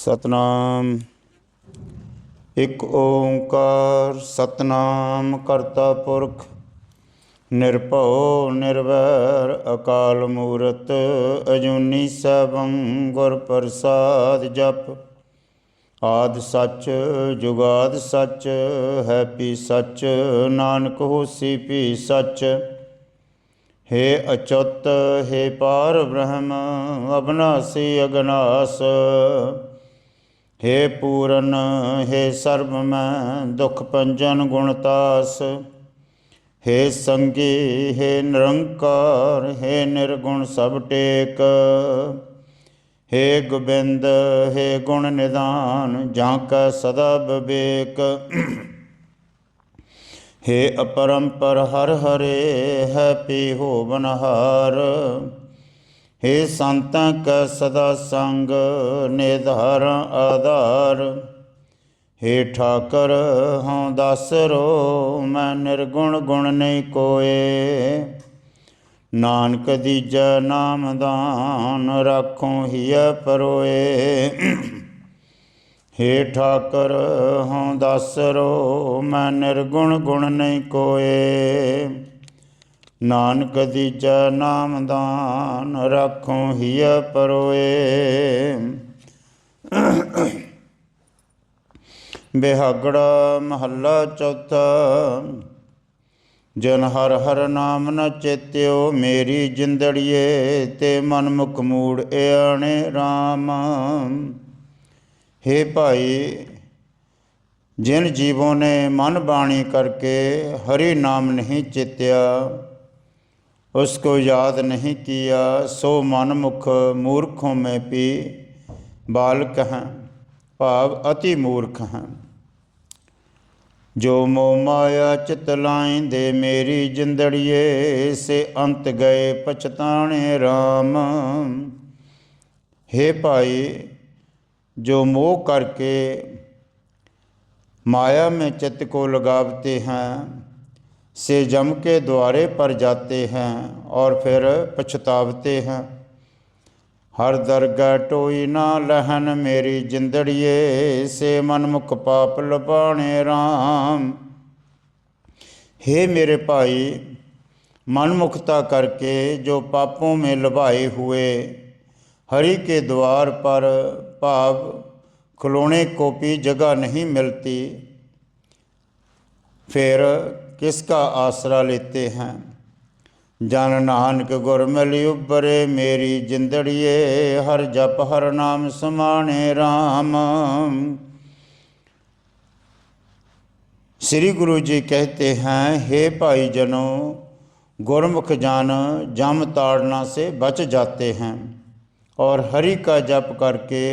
सतनाम। एक ओंकार सतनाम करता पुरख निरभौ निर्वैर अकाल मूरत अजूनी सैभं गुर प्रसाद जप। आदि सच जुगाद सच है पी सच नानक होसी पी सच। हे अच्युत हे पार ब्रह्म अविनाशी अगनास। हे पूरन हे सर्वमय दुख भंजन गुणतास। हे संगी हे निरंकार हे निर्गुण सब टेक। हे गोबिंद हे गुण निधान झांकै सदा विवेक। हे अपरंपर हर हरे है पी होवनहार। हे संतां कै सदा संग निधारा आधार। हे ठाकर हाँ दासरो मैं निर्गुण गुण नहीं कोय। नानक दीजै नाम दान राखों हिय परोए। हे ठाकर हाँ दासरो मैं निर्गुण गुण नहीं कोय। नानक दीजै नाम दान राखों हिय परोए। बिहागड़ा महला चौथा। जन हर हर नाम न चेत्यो मेरी जिंदड़िए ते मन मुख मूड़ आने राम। हे भाई, जिन जीवों ने मन बाणी करके हरि नाम नहीं चेत्या, उसको याद नहीं किया, सो मन मुख मूर्खों में भी बालक हैं, भाव अति मूर्ख हैं। जो मोह माया चित लाई दे मेरी जिंदड़िए से अंत गए पछताने राम। हे भाई, जो मोह करके माया में चित्त को लगावते हैं से जम के द्वारे पर जाते हैं और फिर पछतावते हैं। हर दरगाह टोई ना लहन मेरी जिंदड़िए से मनमुख पाप लपाने राम। हे मेरे भाई, मनमुखता करके जो पापों में लुभाए हुए हरि के द्वार पर भाव खिलौने को भी जगह नहीं मिलती, फिर किसका आसरा लेते हैं। जन नानक गुर मिलि उबरे मेरी जिंदड़िए हर जप हर नाम समाने राम। श्री गुरु जी कहते हैं, हे भाई जनों, गुरमुख जान जम ताड़ना से बच जाते हैं और हरि का जप करके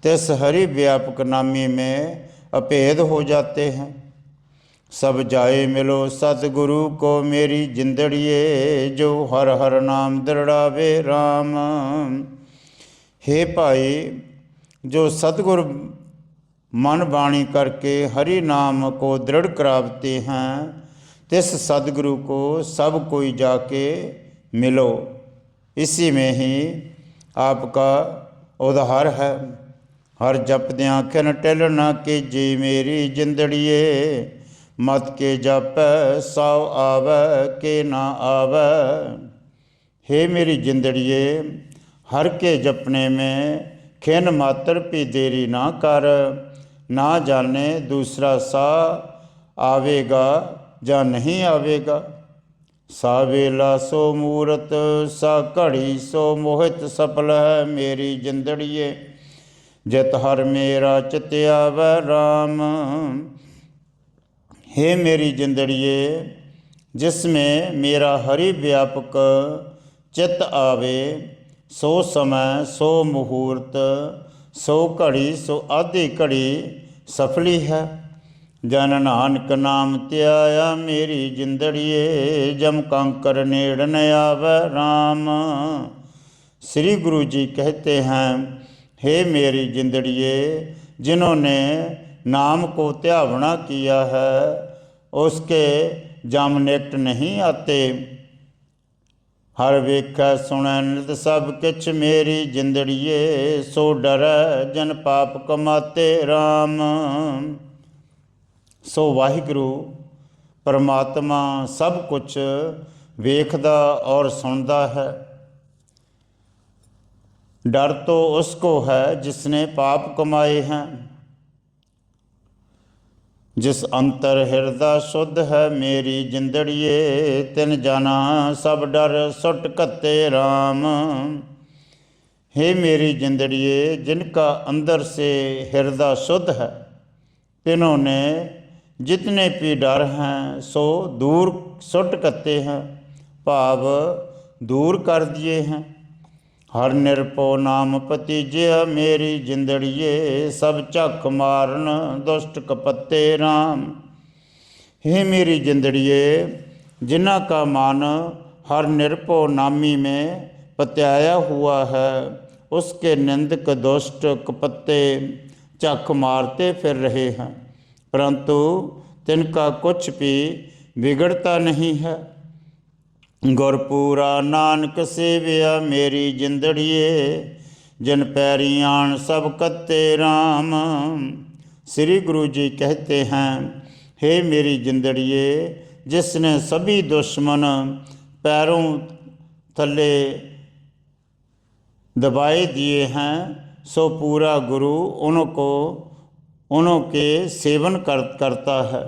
तिस हरि व्यापक नामी में अभेद हो जाते हैं। सब जाए मिलो सतगुरु को मेरी जिंदड़िए जो हर हर नाम दृढ़ावे राम। हे भाई, जो सतगुरु मन वाणी करके हरि नाम को दृढ़ करावते हैं, तिस सतगुरु को सब कोई जाके मिलो। इसी में ही आपका उद्धार है। हर जपद्यां खिन टिल ना कीजी मेरी जिंदड़िए मत के जप साव आवे के ना आवे। हे मेरी जिंदड़िए, हर के जपने में खिन मात्र भी देरी ना कर, ना जाने दूसरा सा आवेगा या नहीं आवेगा। सा वेला सो मूरत सा घड़ी सो मोहित सफल है मेरी जिंदड़िए जित हर मेरा चित आवे राम। हे मेरी जिंदड़िए, जिसमें मेरा हरि व्यापक चित्त आवे, सो समय सो मुहूर्त सो घड़ी सो आधी घड़ी सफली है। जन नानक नाम त्याया मेरी जिंदड़िए जम कंकर नेड़ न आवे राम। श्री गुरु जी कहते हैं, हे मेरी जिंदड़िए, जिन्होंने नाम को त्यावना किया है उसके जम निकट नहीं आते। हर वेखै सुनै नित सब किछ मेरी जिंदड़िए, सो डरै जन पाप कमाते राम। सो वाहिगुरु परमात्मा सब कुछ ਵੇਖਦਾ और सुनता है। डर तो उसको है जिसने पाप कमाए हैं। जिस अंतर हृदय शुद्ध है मेरी जिंदड़िए, तिन जाना सब डर सुट कत्ते राम। हे मेरी जिंदड़िए, जिनका अंदर से हृदय शुद्ध है, तिन्होंने जितने भी डर हैं सो दूर सुट कत्ते हैं, भाव दूर कर दिए हैं। हर निरपो नाम पतीजिया मेरी जिंदड़िए, सब झक मारन दुष्ट कपत्ते राम। हे मेरी जिंदड़िए, जिन्ना का मन हर निरपो नामी में पत्याया हुआ है, उसके निंदक दुष्ट कपत्ते झक मारते फिर रहे हैं, परंतु तिनका कुछ भी बिगड़ता नहीं है। गुरपूरा नानक सेविया मेरी जिंदड़िए, जिन पैरी आन सब कत्ते राम। श्री गुरु जी कहते हैं, हे मेरी जिंदड़िए, जिसने सभी दुश्मन पैरों थले दबाए दिए हैं, सो पूरा गुरु उनके सेवन करता है।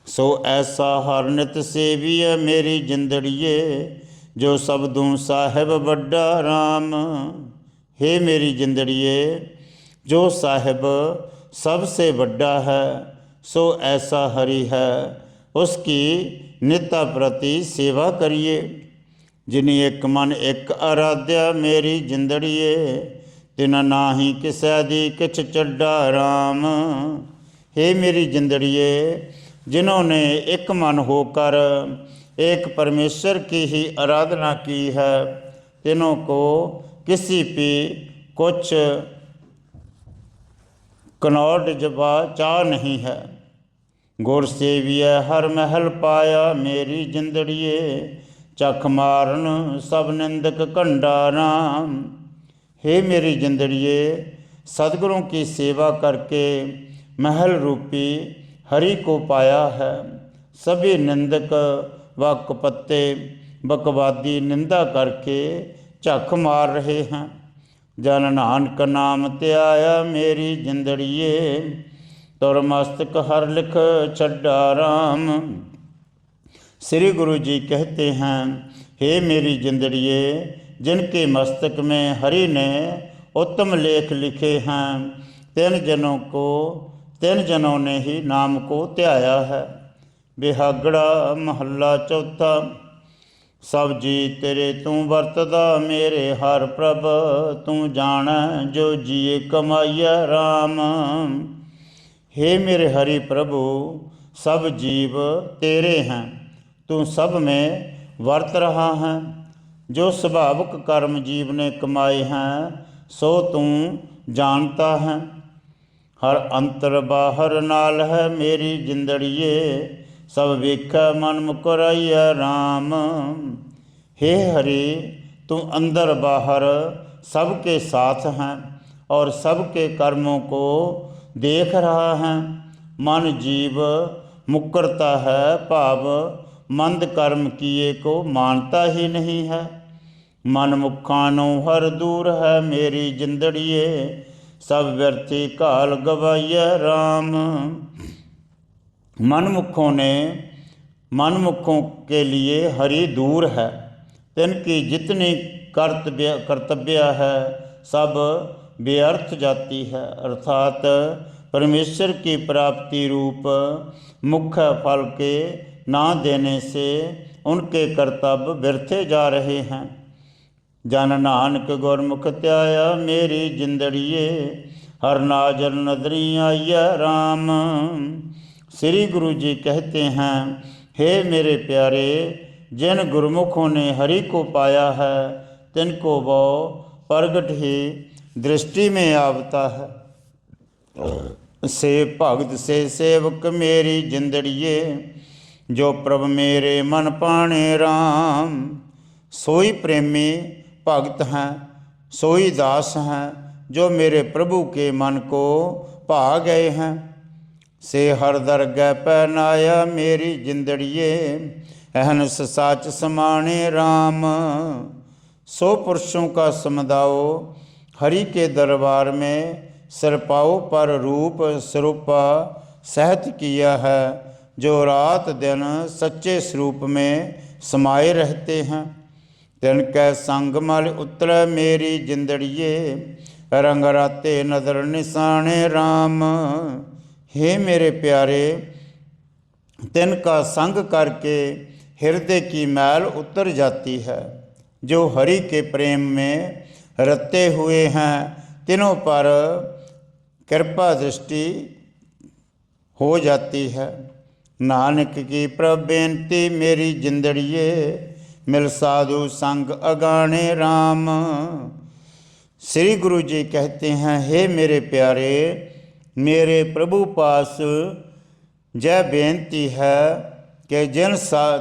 सो ऐसा हर नित सेविया मेरी जिंदड़िए, जो सबदूं साहिब बड्डा राम। हे मेरी जिंदड़िए, जो साहिब सबसे बड्डा है, सो ऐसा हरि है, उसकी नित्य प्रति सेवा करिए। जिनी एक मन एक आराध्या मेरी जिंदड़िए, तिन नाही किसै दी किछ चड्डा राम। हे मेरी जिंदड़िए, जिन्होंने एक मन होकर एक परमेश्वर की ही आराधना की है, तिन्हों को किसी भी कुछ कनौट जबा चाह नहीं है। गुर सेविया हर महल पाया मेरी जिंदड़िए, चख मारन सब निंदक कंडा राम। हे मेरी जिंदड़िए, सदगुरों की सेवा करके महल रूपी हरि को पाया है। सभी निंदक व कपत्ते बकवादी निंदा करके झक मार रहे हैं। जन नानक नाम त्याया मेरी जिंदड़िए, तुर मस्तक हर लिख छड्डा राम। श्री गुरु जी कहते हैं, हे मेरी जिंदड़िए, जिनके मस्तक में हरि ने उत्तम लेख लिखे हैं, तिन जनों ने ही नाम को त्याया है। बिहागड़ा महला चौथा। सब जी तेरे तू वरतदा मेरे हर प्रभ, तू जान जो जिए कमाइया राम। हे मेरे हरि प्रभु, सब जीव तेरे हैं, तू सब में वर्त रहा है। जो स्वभावक कर्म जीव ने कमाए हैं, सो तू जानता है। हर अंतर बाहर नाल है मेरी जिंदड़िए, सब वेखै मन मुकुराइया राम। हे हरि, तू अंदर बाहर सबके साथ हैं और सबके कर्मों को देख रहा है। मन जीव मुकरता है, भाव मंद कर्म किए को मानता ही नहीं है। मन मुखानों हर दूर है मेरी जिंदड़िए, सब व्यर्थी काल गवाइया राम। मनमुखों के लिए हरि दूर है, तिनकी जितनी कर्तव्य है सब व्यर्थ जाती है। अर्थात परमेश्वर की प्राप्ति रूप मुख्य फल के ना देने से उनके कर्तव्य व्यर्थे जा रहे हैं। जन नानक गुरमुख त्याया मेरी जिंदड़िए, हर नाजर नदरी आइया राम। श्री गुरु जी कहते हैं, हे मेरे प्यारे, जिन गुरुमुखों ने हरि को पाया है, तिनको वो प्रगट ही दृष्टि में आवता है। से भगत से सेवक मेरी जिंदड़िए, जो प्रभ मेरे मन पाणे राम। सोई प्रेमी भगत हैं, सोई दास हैं, जो मेरे प्रभु के मन को भा गए हैं। से हर दरगह पहनाया मेरी जिंदड़िए, अहनस साच समाने राम। सो पुरुषों का समुदाओ हरि के दरबार में सिरपाओ पर रूप स्वरूपा सहत किया है, जो रात दिन सच्चे स्वरूप में समाये रहते हैं। तिनकै संग मल उतर मेरी जिंदड़िए, रंग राते नदर निशाने राम। हे मेरे प्यारे, तिनका संग करके हृदय की मैल उतर जाती है। जो हरि के प्रेम में रते हुए हैं, तिनों पर कृपा दृष्टि हो जाती है। नानक की प्रभ बेनती मेरी जिंदड़िए, मिल साधु संग अगाने राम। श्री गुरु जी कहते हैं, हे मेरे प्यारे, मेरे प्रभु पास यह बेनती है कि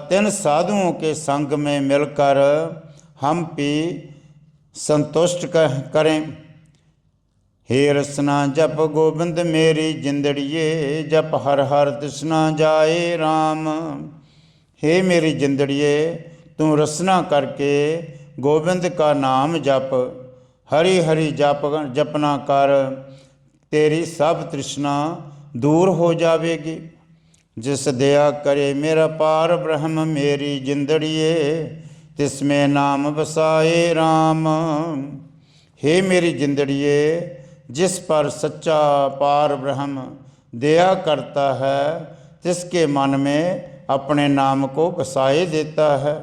तिन साधुओं के संग में मिलकर हम भी संतुष्ट करें। हे रसना जप गोबिंद मेरी जिंदड़िए, जप हर हर तृष्णा जाए राम। हे मेरी जिंदड़िए, तू रसना करके गोविंद का नाम जप, हरि हरि जपना कर, तेरी सब तृष्णा दूर हो जावेगी। जिस दया करे मेरा पार ब्रह्म मेरी जिंदड़िए, तिसमें नाम बसाए राम। हे मेरी जिंदड़िए, जिस पर सच्चा पार ब्रह्म दया करता है, तिसके मन में अपने नाम को बसाए देता है।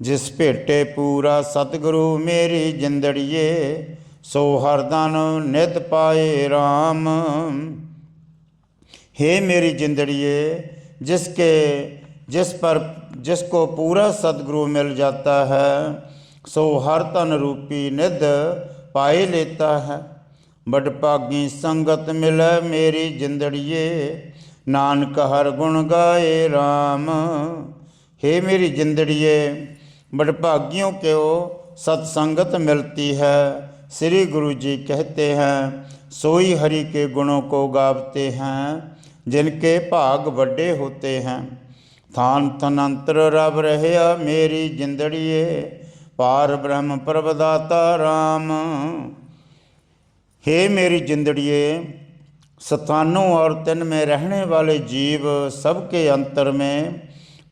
जिस भेटे पूरा सतगुरु मेरी जिंदड़िए, सो हरदन नित पाए राम। हे मेरी जिंदड़िए, जिसको पूरा सतगुरु मिल जाता है, सो हर तन रूपी निध पाए लेता है। बड़ भागी संगत मिले मेरी जिंदड़िए, नानक हर गुण गाए राम। हे मेरी जिंदड़िए, बड़ भागियों को सत्संगत मिलती है। श्री गुरु जी कहते हैं, सोई हरि के गुणों को गावते हैं, जिनके भाग बड़े होते हैं। थान थनंतर रब रहया मेरी जिंदड़िए, पार ब्रह्म प्रभदाता राम। हे मेरी जिंदड़िए, स्थानों और तिन में रहने वाले जीव सबके अंतर में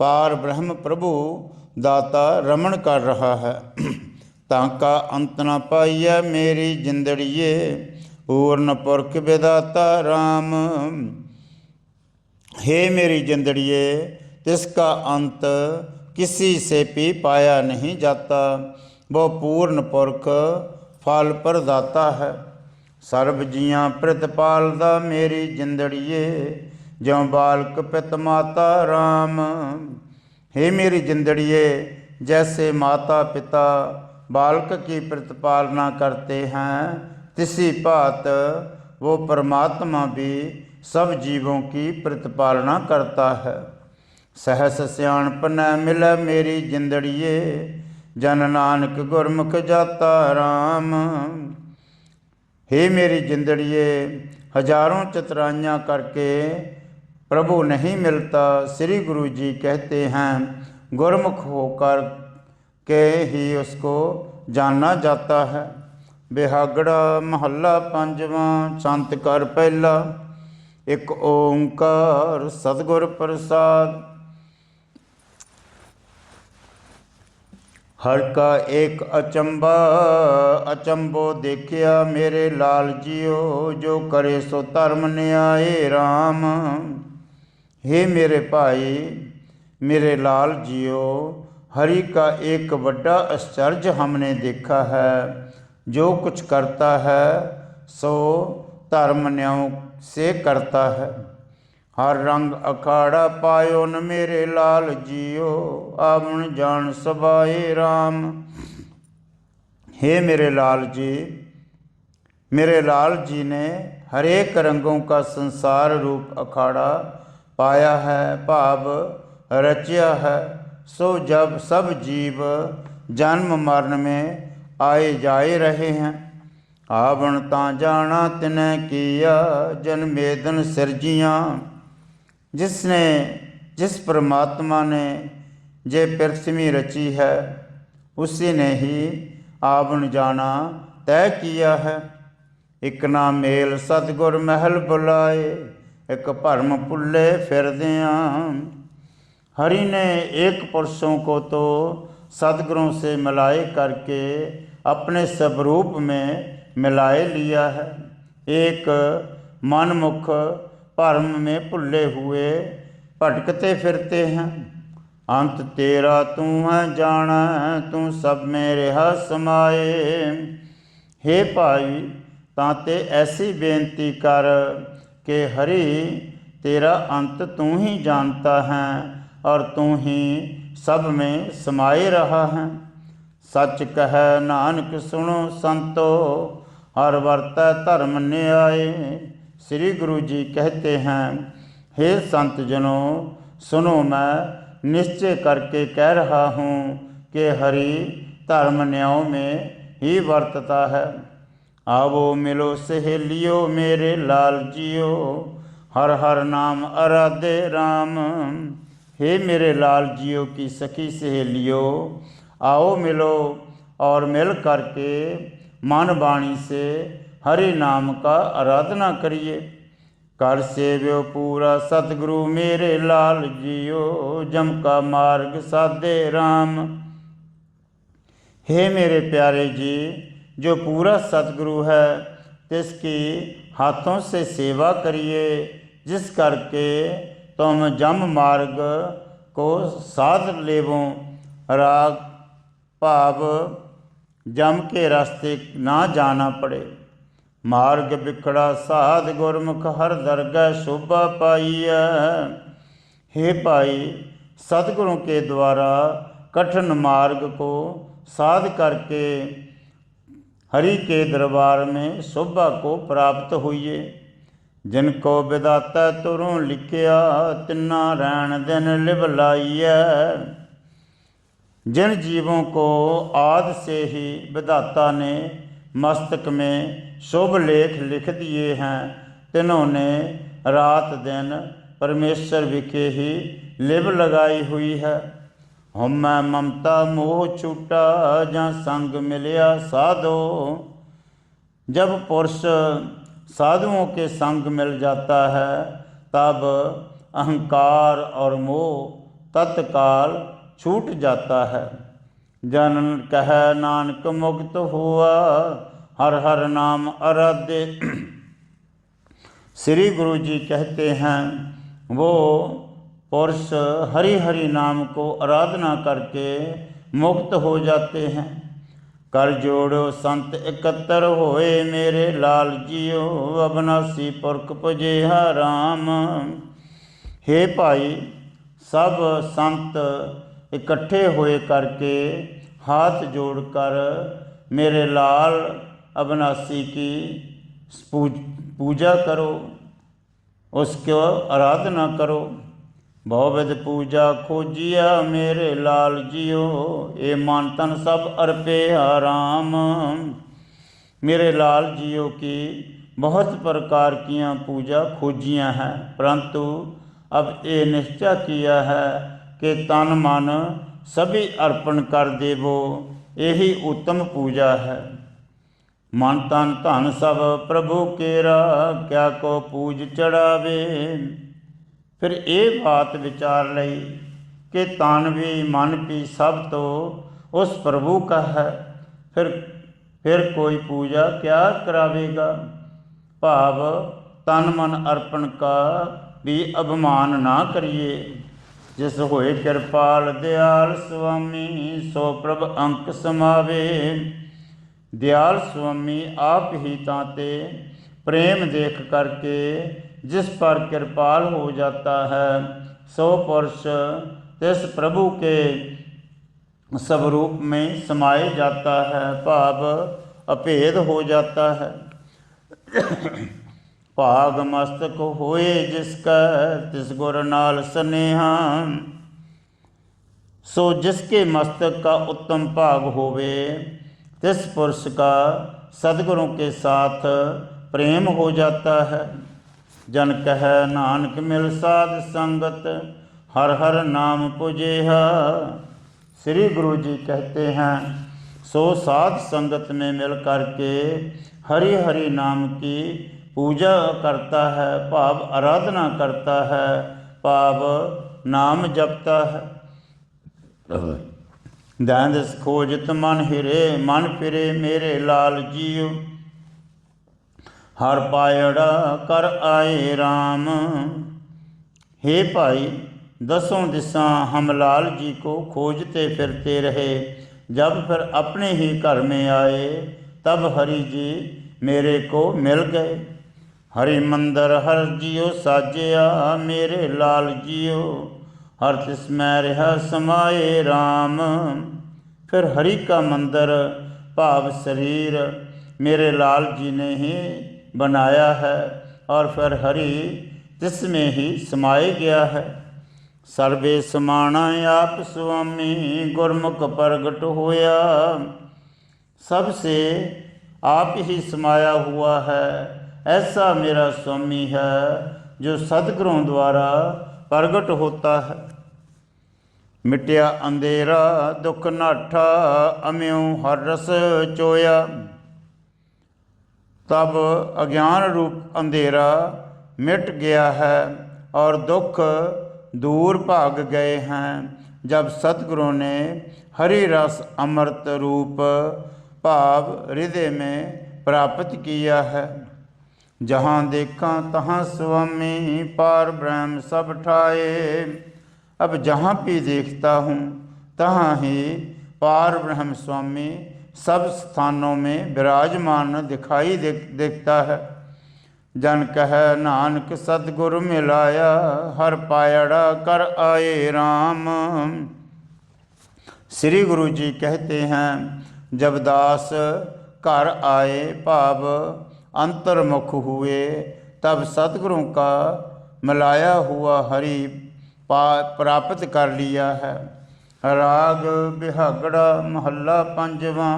पार ब्रह्म प्रभु दाता रमण कर रहा है। ताका अंत न पाइया मेरी जिंदड़िए, पूर्ण पुरख विदाता राम। हे मेरी जिंदड़िए, तिसका अंत किसी से भी पाया नहीं जाता। वो पूर्ण पुरख फल प्रदाता है। सर्ब जियां प्रतिपालदा मेरी जिंदड़िए, ज्यों बालक पित माता राम। हे मेरी जिंदड़िए, जैसे माता पिता बालक की प्रतिपालना करते हैं, तिसी भांत वो परमात्मा भी सब जीवों की प्रतिपालना करता है। सहस सियाणप न मिले मेरी जिंदड़िए, जन नानक गुरमुख जाता राम। हे मेरी जिंदड़िए, हजारों चतुराइयाँ करके प्रभु नहीं मिलता। श्री गुरु जी कहते हैं, गुरमुख होकर के ही उसको जाना जाता है। बिहागड़ा महला पंजवा, संत कर पहला। एक ओंकार सतगुर प्रसाद। हर का एक अचंबा अचंबो देखिया मेरे लाल जियो, जो करे सो धर्म न्याय राम। हे मेरे भाई, मेरे लाल जियो, हरि का एक बड़ा आश्चर्य हमने देखा है। जो कुछ करता है सो धर्म न्याय से करता है। हर रंग अखाड़ा पायो न मेरे लाल जियो, आवण जान सबाए राम। हे मेरे लाल जी ने हरेक रंगों का संसार रूप अखाड़ा पाया है, भाव रचिया है। सो जब सब जीव जन्म मरण में आए जाए रहे हैं। आवण तां जाना तिने किया, जन्मेदन सिरजियाँ। जिस परमात्मा ने जे पृथ्वी रची है, उसी ने ही आवण जाना तय किया है। एक ना मेल सतगुर महल बुलाए, एक भरम पुल्ले फिरदियाँ। हरि ने एक पुरुषों को तो सदगुरों से मिलाए करके अपने स्वरूप में मिलाए लिया है। एक मनमुख भरम में भुल्ले हुए भटकते फिरते हैं। अंत तेरा तू है जाना, तू सब में रहा समाए। हे भाई, ताते ऐसी बेनती कर कि हरि तेरा अंत तू ही जानता है और तू ही सब में समाये रहा है। सच कह नानक सुनो संतो, हर वर्तै धर्म न्याय। श्री गुरु जी कहते हैं, हे संत जनों सुनो, मैं निश्चय करके कह रहा हूँ कि हरि धर्म न्याय में ही वर्तता है। आवो मिलो सहेलियो मेरे लाल जियो, हर हर नाम आराधे राम। हे मेरे लाल जियो की सखी सहेलियो, आओ मिलो और मिल करके मन वाणी से हरि नाम का आराधना करिए। कर सेव्यो पूरा सतगुरु मेरे लाल जियो, जम का मार्ग साधे राम। हे मेरे प्यारे जी, जो पूरा सतगुरु है तिसकी हाथों से सेवा करिए, जिस करके तुम जम मार्ग को साध लेवो। राग भाव जम के रास्ते ना जाना पड़े। मार्ग बिखड़ा साध गुरमुख, हर दरगह शोभा पाई है। हे भाई, सतगुरों के द्वारा कठिन मार्ग को साध करके हरि के दरबार में शोभा को प्राप्त हुई। जिनको विदाता तुरों लिखिया, तिन्ना रैन दिन लिव लाइया। जिन जीवों को आदि से ही विधाता ने मस्तक में शुभ लेख लिख दिए हैं, तिन्होंने रात दिन परमेश्वर विखे ही लिव लगाई हुई है। हम ममता मोह छूटा, जहाँ संग मिलिया साधो। जब पुरुष साधुओं के संग मिल जाता है, तब अहंकार और मोह तत्काल छूट जाता है। जन कह नानक मुक्त हुआ, हर हर नाम आराधे। श्री गुरु जी कहते हैं, वो पुरुष हरि हरि नाम को आराधना करके मुक्त हो जाते हैं। कर जोड़ो संत एकत्र होए, मेरे लाल जियो, अविनाशी पुरख पुजेहा राम। हे भाई, सब संत इकट्ठे होए करके हाथ जोड़कर मेरे लाल अविनाशी की पूजा करो, उसको आराधना करो। बहुविध पूजा खोजिया मेरे लाल जियो, ये मान तन सब अर्पे राम। मेरे लाल जियो की बहुत प्रकार की पूजा खोजियाँ हैं, परंतु अब ये निश्चय किया है कि तन मन सभी अर्पण कर देवो, यही उत्तम पूजा है। मन तन धन सब प्रभु केरा, क्या को पूज चढ़ावे। फिर ये बात विचार लई कि तन भी मन भी सब तो उस प्रभु का है, फिर कोई पूजा क्या करावेगा। भाव तन मन अर्पण का भी अभिमान ना करिए। जिस होए कृपाल दयाल स्वामी, सो प्रभ अंक समावे। दयाल स्वामी आप ही ताते प्रेम देख करके जिस पर कृपाल हो जाता है, सो पुरुष तिस प्रभु के स्वरूप में समाये जाता है, भाव अभेद हो जाता है। भाग मस्तक होए जिसका, तिस गुर नाल स्नेहा। सो जिसके मस्तक का उत्तम भाग होवे, तिस पुरुष का सदगुरों के साथ प्रेम हो जाता है। जन कह नानक मिल साध संगत, हर हर नाम पुजेहा। श्री गुरु जी कहते हैं, सो साध संगत में मिल करके हरि हरि नाम की पूजा करता है, भाव आराधना करता है, भाव नाम जपता है। दैंदस खोजत मन हिरे, मन फिरे मेरे लाल जीव। हर पायड़ा कर आए राम। हे भाई, दसों दिशा हम लाल जी को खोजते फिरते रहे। जब फिर अपने ही घर में आए, तब हरि जी मेरे को मिल गए। हरि मंदिर हर जियो साजिया, मेरे लाल जियो। हर तिसमें रहा समाए राम। फिर हरि का मंदिर भाव शरीर मेरे लाल जी ने ही बनाया है, और फिर हरि तिसमें ही समाए गया है। सर्वे समाना आप स्वामी, गुरमुख प्रगट होया। सबसे आप ही समाया हुआ है, ऐसा मेरा स्वामी है जो सदगुरों द्वारा प्रगट होता है। मिट्या अंधेरा दुख नाठा, अम्यों हर रस चोया। तब अज्ञान रूप अंधेरा मिट गया है और दुख दूर भाग गए हैं, जब सतगुरों ने हरि रस अमृत रूप भाव हृदय में प्राप्त किया है। जहाँ देखा तहाँ स्वामी, पार ब्रह्म सब ठाए। अब जहाँ भी देखता हूँ तहाँ ही पार ब्रह्म स्वामी सब स्थानों में विराजमान दिखाई देखता है। जन कह नानक सतगुरु मिलाया, हर पायड़ा कर आए राम। श्री गुरु जी कहते हैं, जब दास घर आए भाव अंतर्मुख हुए, तब सतगुरु का मिलाया हुआ हरि प्राप्त कर लिया है। राग बिहागड़ा महला पंजवा।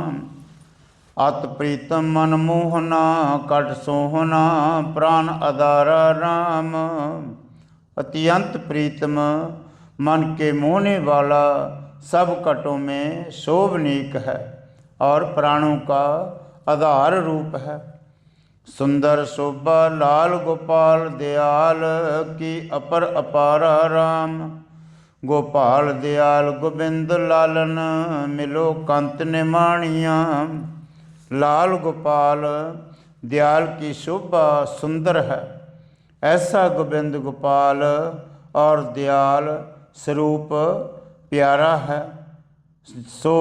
अत प्रीतम मन मोहना, कट सोहना प्राण अदारा राम। अत्यंत प्रीतम मन के मोहने वाला सब कटों में शोभनीक है और प्राणों का आधार रूप है। सुंदर शोभा लाल गोपाल दयाल की अपर अपारा राम। गोपाल दयाल गोविंद लालन, मिलो कंत निमाणिया। लाल गोपाल दयाल की शोभा सुंदर है, ऐसा गोविंद गोपाल और दयाल स्वरूप प्यारा है। सो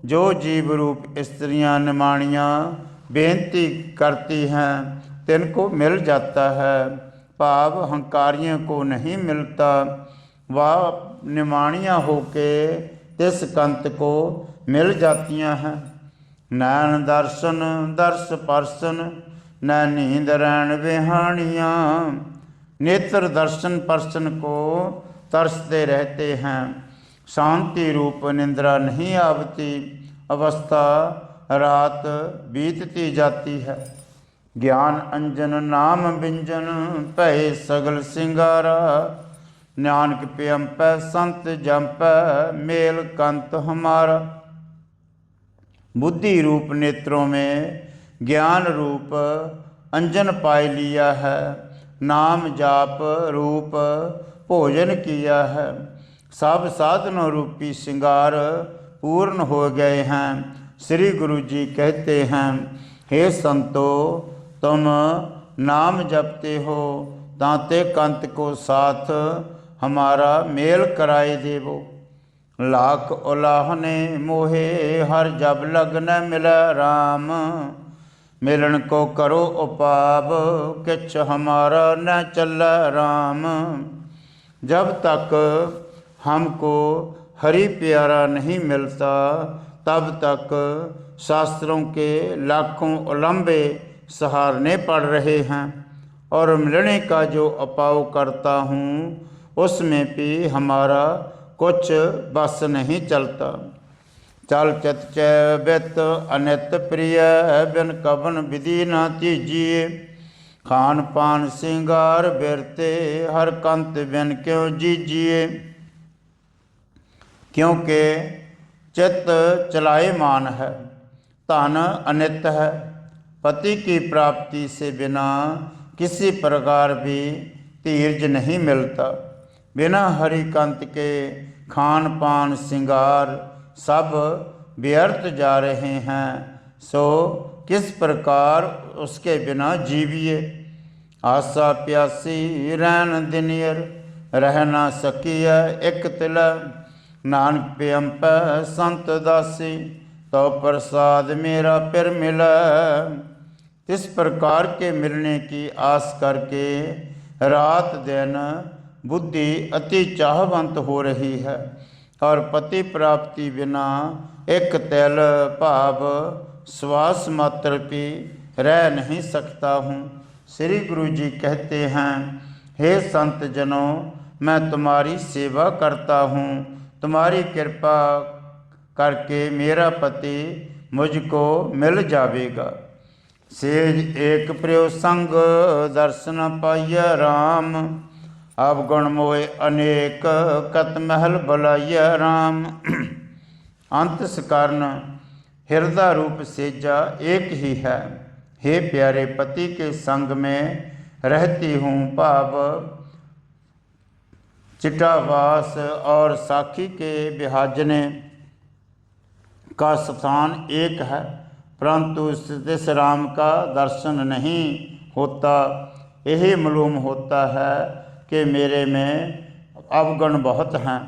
जो जीव रूप स्त्रियां निमाणियाँ बेनती करती हैं, तिनको मिल जाता है, भाव हंकारियों को नहीं मिलता। वह निमाणियाँ होके तिस कंत को मिल जातियाँ हैं। नैन दर्शन दर्श पर्सन, न नींद रैन विहानियाँ। नेत्र दर्शन पर्सन को तरसते रहते हैं, शांति रूप निंद्रा नहीं आवती, अवस्था रात बीतती जाती है। ज्ञान अंजन नाम व्यंजन, पै सगल सिंगारा। नानक प्यंपै संत जंपै, मेल कंत हमारा। बुद्धि रूप नेत्रों में ज्ञान रूप अंजन पाई लिया है, नाम जाप रूप भोजन किया है। सब साधनों रूपी श्रृंगार पूर्ण हो गए हैं। श्री गुरु जी कहते हैं, हे संतो, तुम नाम जपते हो, तांते कंत को साथ हमारा मेल कराए देवो। लाख उलाहने मोहे, हर जब लगन मिल राम। मिलन को करो उपाव, किछ हमारा न चल राम। जब तक हमको हरि प्यारा नहीं मिलता, तब तक शास्त्रों के लाखों उलंबे सहारने पड़ रहे हैं, और मिलने का जो उपाव करता हूँ उसमें भी हमारा कुछ बस नहीं चलता। चल चित चैबित अनित प्रिय, बिन कवन विधि न तीजिए। खान पान सिंगार बिरते, हर कंत बिन क्यों जीजिए। क्योंकि चित्त चलायमान है, धन अनित है। पति की प्राप्ति से बिना किसी प्रकार भी धीरज नहीं मिलता। बिना हरिकंत के खान पान सिंगार सब व्यर्थ जा रहे हैं, सो किस प्रकार उसके बिना जीविए। आशा प्यासी रैन दिनियर, रह ना सकिया एक तिला। नानक पेअंप संत दासी, तो प्रसाद मेरा फिर मिला। इस प्रकार के मिलने की आस करके रात दिन बुद्धि अति चाहवंत हो रही है, और पति प्राप्ति बिना एक तिल भाव श्वास मात्र भी रह नहीं सकता हूँ। श्री गुरु जी कहते हैं, हे संत जनों, मैं तुम्हारी सेवा करता हूँ। तुम्हारी कृपा करके मेरा पति मुझको मिल जावेगा। सेज एक प्रियो संग, दर्शन पाइय राम। अवगुण मोय अनेक, कत महल बुलाइय राम। अंत कारण हृदय रूप सेजा एक ही है। हे प्यारे, पति के संग में रहती हूँ। भाव चिटावास और साखी के विहाजने का स्थान एक है, परंतु इस राम का दर्शन नहीं होता। यही मालूम होता है कि मेरे में अवगुण बहुत हैं,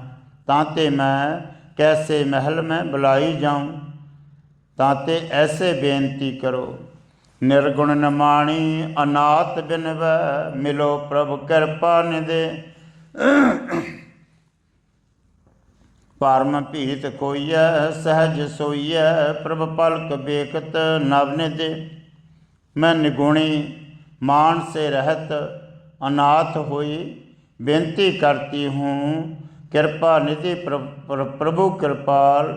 ताते मैं कैसे महल में बुलाई जाऊं। ताते ऐसे बेनती करो। निर्गुण नमाणी अनाथ बिनव, मिलो प्रभु कृपा निधे। परम पीत कोइय, सहज सोइय, प्रभ पलक बेकत नवनिधि। मैं निगुणी मान से रहत अनाथ हुई बेनती करती हूँ। कृपा निधि प्रभु कृपाल,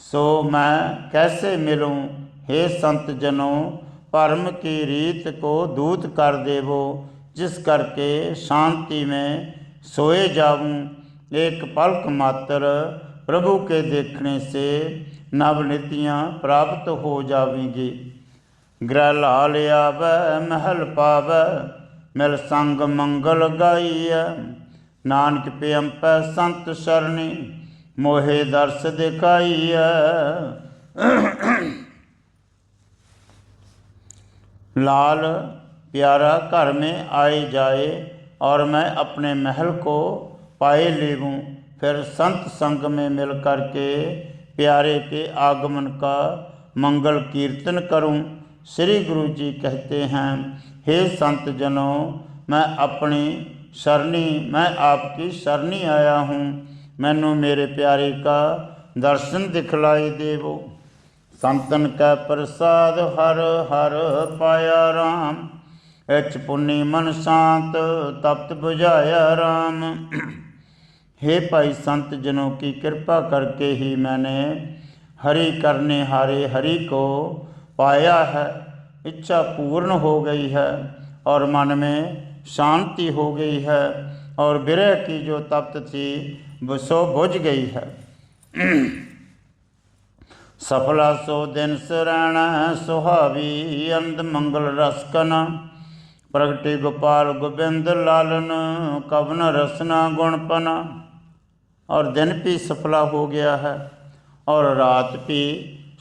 सो मैं कैसे मिलूँ। हे संत जनों, परम की रीत को दूत कर देवो, जिस करके शांति में सोए जाऊँ। एक पलक मात्र प्रभु के देखने से नवनिधियाँ प्राप्त हो जावेंगी। ग्रह लाल आवै महल पावै, मिल संग मंगल गाइय। नानक पेअंप संत शरणी, मोहे दर्श दिखाइय। लाल प्यारा घर में आए जाए, और मैं अपने महल को पाए लेवूँ। फिर संत संग में मिल कर के प्यारे के आगमन का मंगल कीर्तन करूं। श्री गुरु जी कहते हैं, हे संत जनों, मैं आपकी शरणी आया हूँ। मैनू मेरे प्यारे का दर्शन दिखलाई देवो। संतन का प्रसाद हर हर पाया राम। इच पुन्नी मन शांत तप्त बुझाया राम। हे भाई संत जनों की कृपा करके ही मैंने हरि करने हारे हरि को पाया है। इच्छा पूर्ण हो गई है और मन में शांति हो गई है, और विरह की जो तप्त थी सो बुझ गई है। सफला सो दिन शरण सुहावी, अंध मंगल रसकन। प्रगटे गोपाल गोविंद लालन, कवन रसना गुणपना। और दिन भी सफला हो गया है और रात भी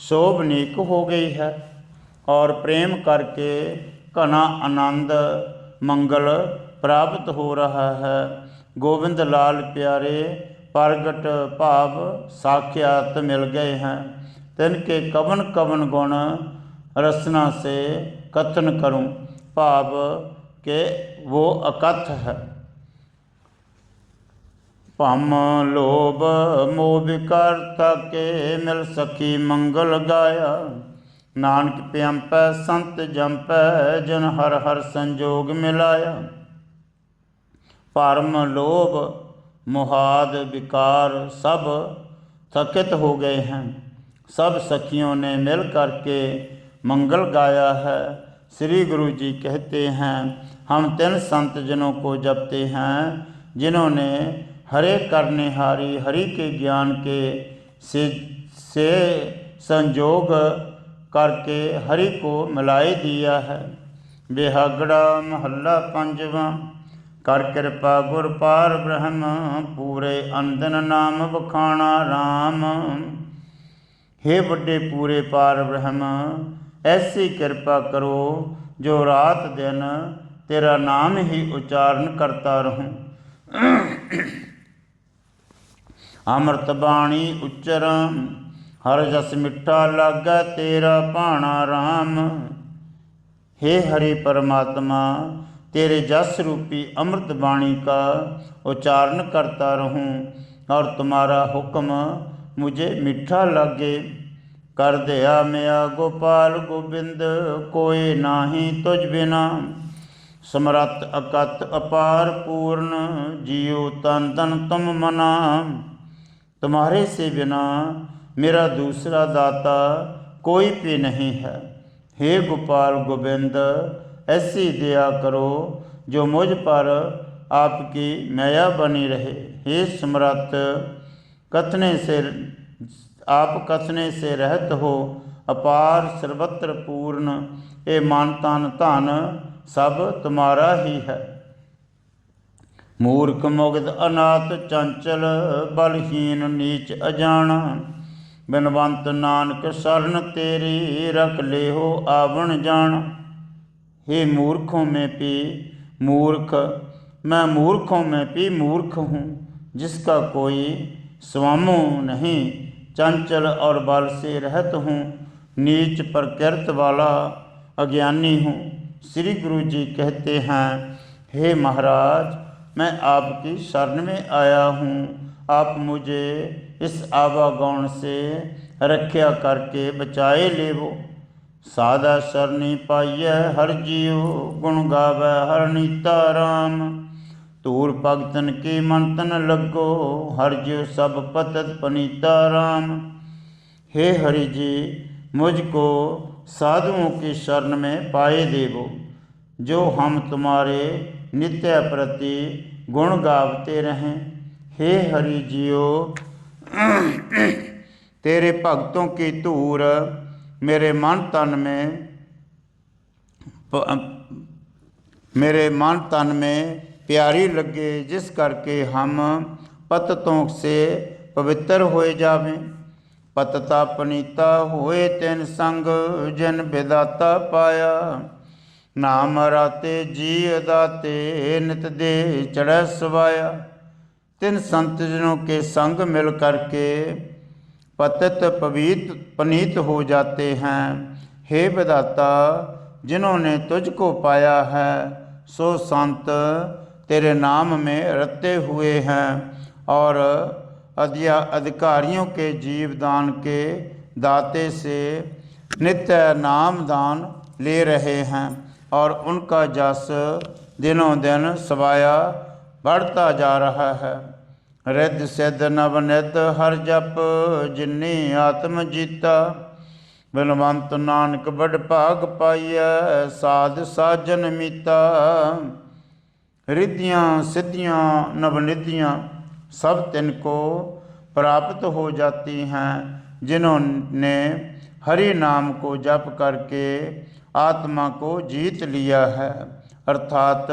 शोभनीक हो गई है, और प्रेम करके घना आनंद मंगल प्राप्त हो रहा है। गोविंद लाल प्यारे प्रगट भाव साक्षात मिल गए हैं। तिनके कवन कवन गुण रचना से कथन करूं, भाव के वो अकथ है। भम लोभ मोह विकार के, मिल सखी मंगल गाया। नानक पेअंप संत जंप, जन हर हर संजोग मिलाया। परम लोभ मोहाद विकार सब थकित हो गए हैं। सब सखियों ने मिल करके मंगल गाया है। श्री गुरु जी कहते हैं, हम 3 संत जनों को जपते हैं जिन्होंने हरे करनेहारी हरि के ज्ञान के से संजोग करके हरि को मिलाई दिया है। बिहागड़ा महला पंजवा। कर कृपा गुर पार ब्रह्म, पूरे अंदन नाम बखाना राम। हे बड़े पूरे पार ब्रह्म, ऐसी कृपा करो जो रात दिन तेरा नाम ही उच्चारण करता रहूं। अमृत बाणी उच्चरण, हर जस मिठा लागा तेरा भाणा राम। हे हरि परमात्मा, तेरे जस रूपी अमृत बाणी का उच्चारण करता रहूं और तुम्हारा हुक्म मुझे मीठा लगे। कर दया मया गोपाल गोबिंद, कोई नाही तुझ बिना। समरथ अकत अपार पूर्ण, जियो तन तन तुम मना। तुम्हारे से बिना मेरा दूसरा दाता कोई भी नहीं है। हे गोपाल गोविंद, ऐसी दया करो जो मुझ पर आपकी माया बनी रहे। हे समरथ, आप कथने से रहत हो, अपार सर्वत्र पूर्ण। ये मन तन धन सब तुम्हारा ही है। मूर्ख मुग्ध अनाथ चंचल, बलहीन नीच अजाना। बिनवंत नानक शरण तेरी, रख ले हो आवण जाना। हे मूर्खों में भी मूर्ख, मैं मूर्खों में भी मूर्ख हूँ, जिसका कोई स्वामो नहीं। चंचल और बल से रहत हूँ, नीच प्रकृति वाला अज्ञानी हूँ। श्री गुरु जी कहते हैं, हे महाराज, मैं आपकी शरण में आया हूँ। आप मुझे इस आवागौण से रक्षा करके बचाए लेवो। सादा शरणी पाइय हर जियो, गुण गावै हर नीता राम। तूर भगतन के मन तन लगो, हर ज्यो सब पतत पनीता राम। हे हरि जी, मुझको साधुओं की शरण में पाए देवो, जो हम तुम्हारे नित्य प्रति गुण गावते रहें। हे हरि जियो, तेरे भक्तों की धूर मेरे मन तन में प्यारी लगे, जिस करके हम पततों से पवित्र होए जावें। पतता पनीता होए तिन संग, जिन विदाता पाया। नाम राते जी अदाते, नित दे चढ़ै सवाया। तिन संत जनों के संग मिल करके पतित पनीत हो जाते हैं। हे विदाता, जिन्होंने तुझको पाया है, सो संत तेरे नाम में रते हुए हैं और अधिकारियों के जीवदान के दाते से नित्य नाम दान ले रहे हैं और उनका जस दिनों दिन सवाया बढ़ता जा रहा है। रिद्ध सिद्ध नवनित हर जप, जिन्नी आत्म जीता। बिनवंत नानक बड़ भाग पाइय, साध साजन मीता। रिद्धियाँ सिद्धियाँ नवनिधियाँ सब तिनको प्राप्त हो जाती हैं, जिन्होंने हरि नाम को जप करके आत्मा को जीत लिया है, अर्थात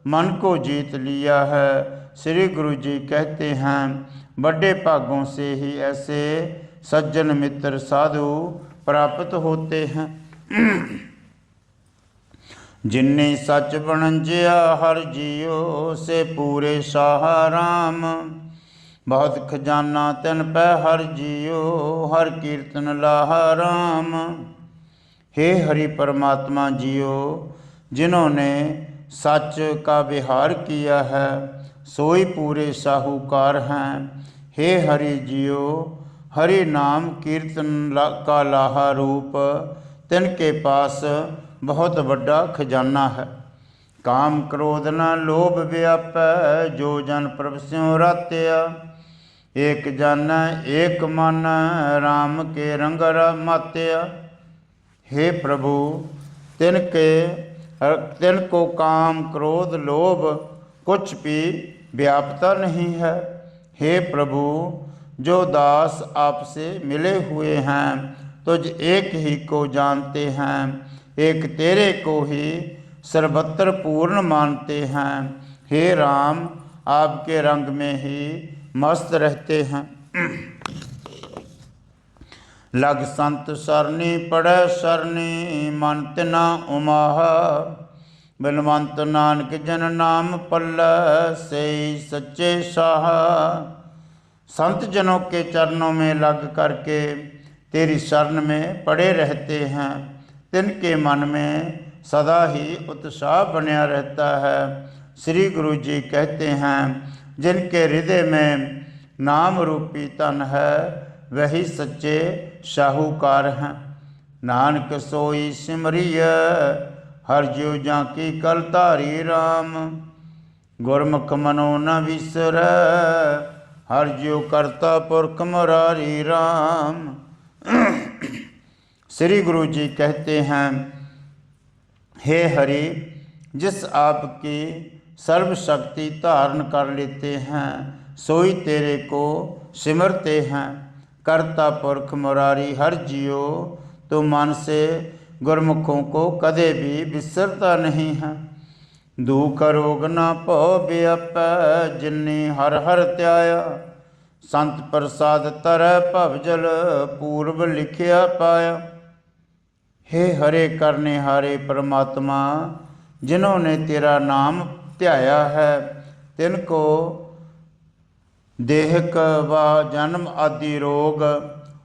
मन को जीत लिया है। श्री गुरु जी कहते हैं, बड़े भागों से ही ऐसे सज्जन मित्र साधु प्राप्त होते हैं। जिन्ने सच बनंजिया हर जियो, से पूरे साहा राम। बहुत खजाना तिन पै हर जियो, हर कीर्तन लाहा राम। हे हरि परमात्मा जियो, जिन्होंने सच का विहार किया है, सोई पूरे साहूकार हैं। हे हरि जियो, हरि नाम कीर्तन का लाहा रूप तिनके पास बहुत बड़ा खजाना है। काम क्रोध न लोभ व्यापै, जो जन प्रभ स्यों रात्या। एक जन एक मन, राम के रंग मात्या। हे प्रभु, तिनको काम क्रोध लोभ कुछ भी व्यापता नहीं है। हे प्रभु, जो दास आपसे मिले हुए हैं, तुझ एक ही को जानते हैं, एक तेरे को ही सर्वत्र पूर्ण मानते हैं। हे राम, आपके रंग में ही मस्त रहते हैं। लग संत सरनी पड़े सरनी, मन तिना उमाहा। बिलवंत नानक जन नाम पल्लै, से सच्चे साहा। संत जनों के चरणों में लग करके तेरी शरण में पड़े रहते हैं, तिनके मन में सदा ही उत्साह बना रहता है। श्री गुरु जी कहते हैं, जिनके हृदय में नाम रूपी तन है, वही सच्चे साहूकार हैं। नानक सोई सिमरिय, हर ज्यों जाकी कल धारी राम। गुरमुख मनो न विसरै, हर ज्यों करता पुरख मुरारी राम। श्री गुरु जी कहते हैं, हे हरि, जिस आपकी सर्वशक्ति धारण कर लेते हैं, सोई तेरे को सिमरते हैं। करता पुरख मुरारी हर जियो, तो मन से गुरमुखों को कदे भी बिसरता नहीं है। दुख रोग न भौ व्यापै, जिन्नी हर हर त्याया। संत प्रसाद तरੈ भवजल, पूर्व लिखिया पाया। हे हरे करने हारे परमात्मा, जिन्होंने तेरा नाम ध्याया है, तिनको देहक व जन्म आदि रोग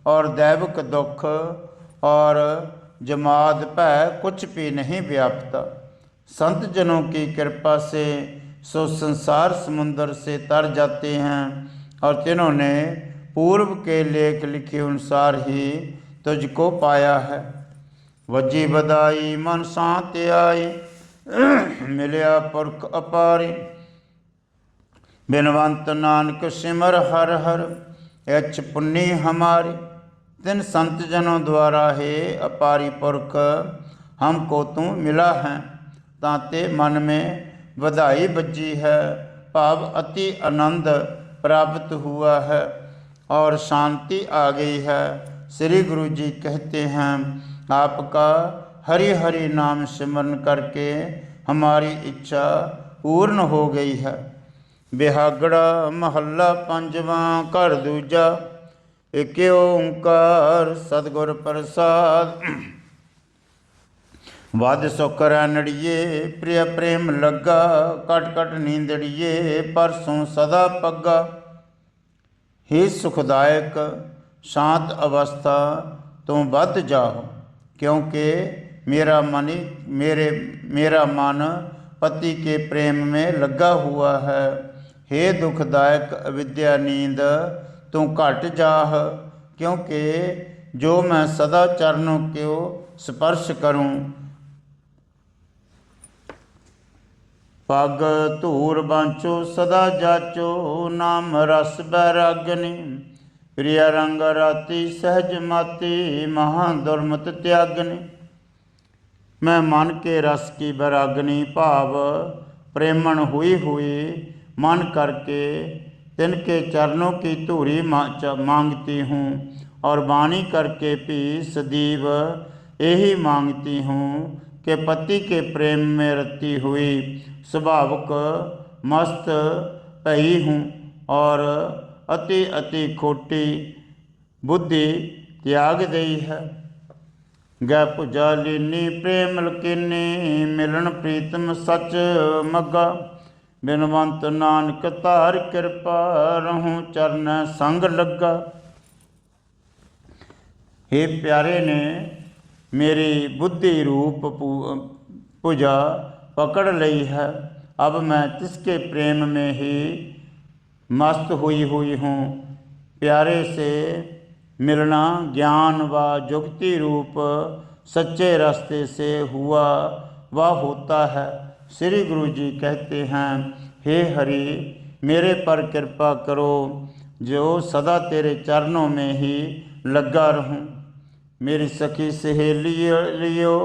और दैविक दुख और जमाद भय कुछ भी नहीं व्यापता। संत जनों की कृपा से सो संसार समुद्र से तर जाते हैं, और तिन्होंने पूर्व के लेख लिखे अनुसार ही तुझको पाया है। वजी बधाई मन शांत आई, मिलिया पुरख अपारी। बिनवंत नानक सिमर हर हर, एच पुन्नी हमारी। तिन संत जनों द्वारा हे अपारी पुरख हमको तू मिला है, ताते मन में बधाई बजी है, भाव अति आनंद प्राप्त हुआ है और शांति आ गई है। श्री गुरु जी कहते हैं, आपका हरि हरि नाम सिमरन करके हमारी इच्छा पूर्ण हो गई है। बिहागड़ा महला पंजवा, घर दूजा, एक ओंकार सतगुर प्रसाद। वध सुख रैनड़िए, प्रिय प्रेम लगा, कट कट नींदड़िए, परसों सदा पग्गा। हे सुखदायक शांत अवस्था, तुम बद जाओ, क्योंकि मेरा मन पति के प्रेम में लगा हुआ है। हे दुखदायक अविद्या नींद, तू घट जाह, क्योंकि जो मैं सदा चरणों को स्पर्श करूं। पग धूर बांचो सदा जाचो, नाम रस बैरागनी। प्रिय रंग राति सहज माती, महा दुर्मत त्यागनी। मैं मन के रस की बैरागनी भाव प्रेमण हुई हुई मन करके तिनके चरणों की धूरी मांगती हूँ, और वाणी करके भी सदैव यही मांगती हूँ कि पति के प्रेम में रती हुई स्वभावक मस्त भई हूँ, और अति अति खोटी बुद्धि त्याग दई है। गै भुजा लीनी प्रेम लकीनी, मिलन प्रीतम सच मग्गा। बिनवंत नानक धार कृपा, रहूं चरण संग लगा। हे प्यारे ने मेरी बुद्धि रूप भुजा पकड़ ली है, अब मैं तिसके प्रेम में ही मस्त हुई हूँ। प्यारे से मिलना ज्ञान व जुक्ति रूप सच्चे रास्ते से हुआ व होता है। श्री गुरु जी कहते हैं, हे हरि मेरे पर कृपा करो, जो सदा तेरे चरणों में ही लगा रहूं। मेरी सखी सहेलियो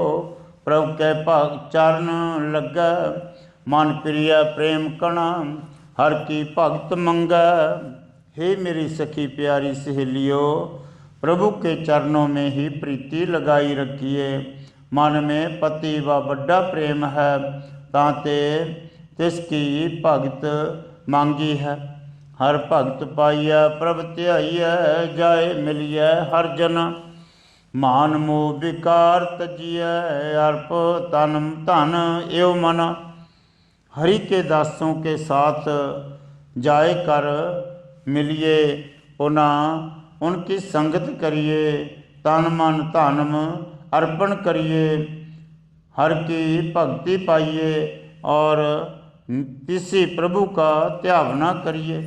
प्रभु के भाग चरण लगा, मन प्रिय प्रेम कणा हर की भगत मंगा। हे मेरी सखी प्यारी सहेलियो, प्रभु के चरणों में ही प्रीति लगाई रखिए। मन में पति व बड़ा प्रेम है, ताते तिसकी भगत मांगी है। हर भगत पाइया प्रभ ध्याइया, जाए मिलिए हर जन। मान मोह विकार तजिए, अर्प तन धन एव मन। हरि के दासों के साथ जाए कर मिलिए, पुनः उनकी संगत करिए, तन मन धन अर्पण करिए, हर की भक्ति पाइए और किसी प्रभु का ध्यावना करिए।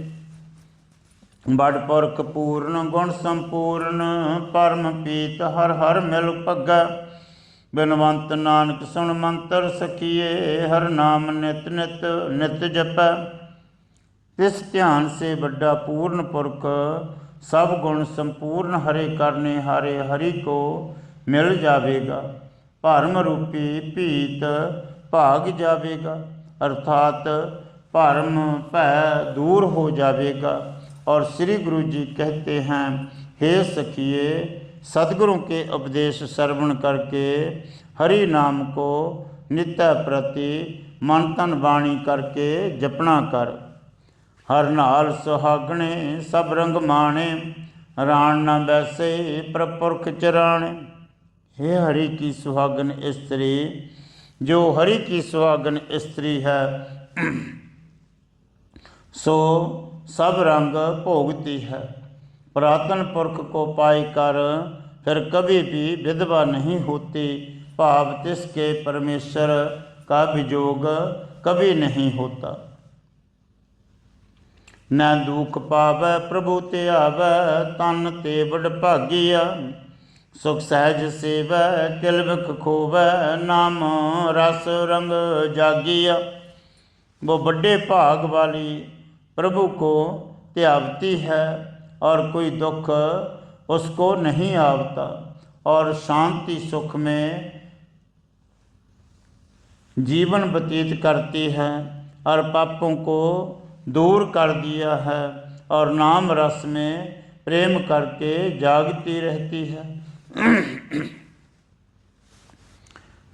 बड़ पुरख पूर्ण गुण संपूर्ण, परम पीत हर हर मिल पग्गा। बिनवंत नानक सुन मंत्र सखिए, हर नाम नित नित नित जपै। इस ध्यान से बड़ा पूर्ण पुरख सब गुण संपूर्ण हरे करने हारे हरि को मिल जावेगा। भरम रूपी भीत भाग जावेगा, अर्थात भरम भय दूर हो जावेगा। और श्री गुरु जी कहते हैं, हे सखिए सतगुरु के उपदेश श्रवण करके हरि नाम को नित्य प्रति मन तन वाणी करके जपना कर। हर नाल सुहागणे सब रंग माणे, राण न बैसे प्रपुरख चराणे। हे हरि की सुहागन स्त्री, जो हरि की सुहागन स्त्री है सो सब रंग भोगती है। पुरातन पुरख को पाई कर फिर कभी भी विधवा नहीं होती, भाव तिसके परमेश्वर का विजोग कभी नहीं होता। न दुख पावै प्रभु ते आवै, तन ते बड़ भागिया। सुख सहज सेवै किलबिख खोवै, नाम रस रंग जागिया। वो बड़े भाग वाली प्रभु को त्यागती है और कोई दुख उसको नहीं आवता, और शांति सुख में जीवन व्यतीत करती है, और पापों को दूर कर दिया है, और नाम रस में प्रेम करके जागती रहती है।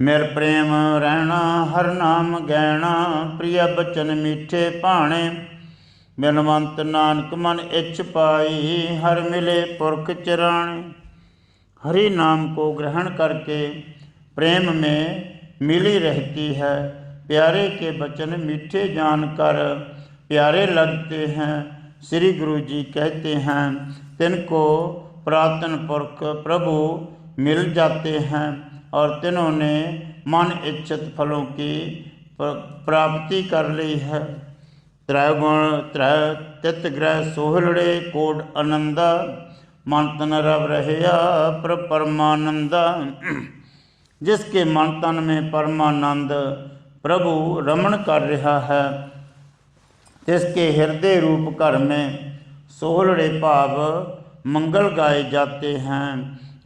मेर प्रेम रहना हर नाम गैना, प्रिय बचन मीठे भाणे। बिनवंत नानक मन इच्छ पाई, हर मिले पुरख चराणे। हरि नाम को ग्रहण करके प्रेम में मिली रहती है। प्यारे के वचन मीठे जानकर प्यारे लगते हैं। श्री गुरु जी कहते हैं, तिनको पुरातन पुरख प्रभु मिल जाते हैं और तिन्होंने मन इच्छित फलों की प्राप्ति कर ली है। त्रैगुण त्रै तित ग्रह सोहलड़े कोड आनंदा, मन तन रव रहया परमानंदा। जिसके मन तन में परमानंद प्रभु रमण कर रहा है, तिसके हृदय रूप घर में सोहलड़े भाव मंगल गाए जाते हैं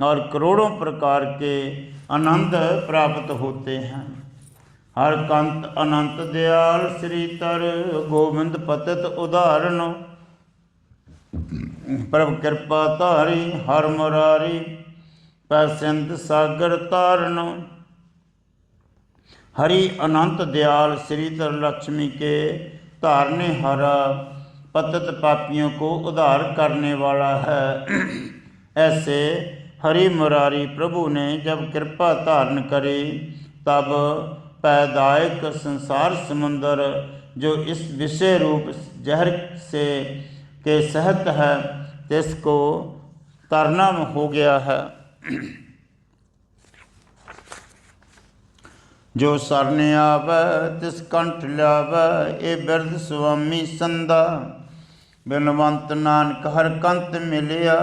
और करोड़ों प्रकार के आनंद प्राप्त होते हैं। हर कंत अनंत दयाल श्री तर, गोविंद पतित उदाहरण। प्रभ कृपा तारी हर मुरारी, पै सिंध सागर तारण। हरि अनंत दयाल श्रीधर लक्ष्मी के धारने हारा, पतित पापियों को उद्धार करने वाला है। ऐसे हरि मुरारी प्रभु ने जब कृपा धारण करी, तब पैदायक संसार समुंदर जो इस विषय रूप जहर से के सहत है, तिसको तरना हो गया है। जो सरने आवै तिस कंठ ल्यावै, ए बिरध स्वामी संदा। बिनवंत नानक हर कंत मिलिया,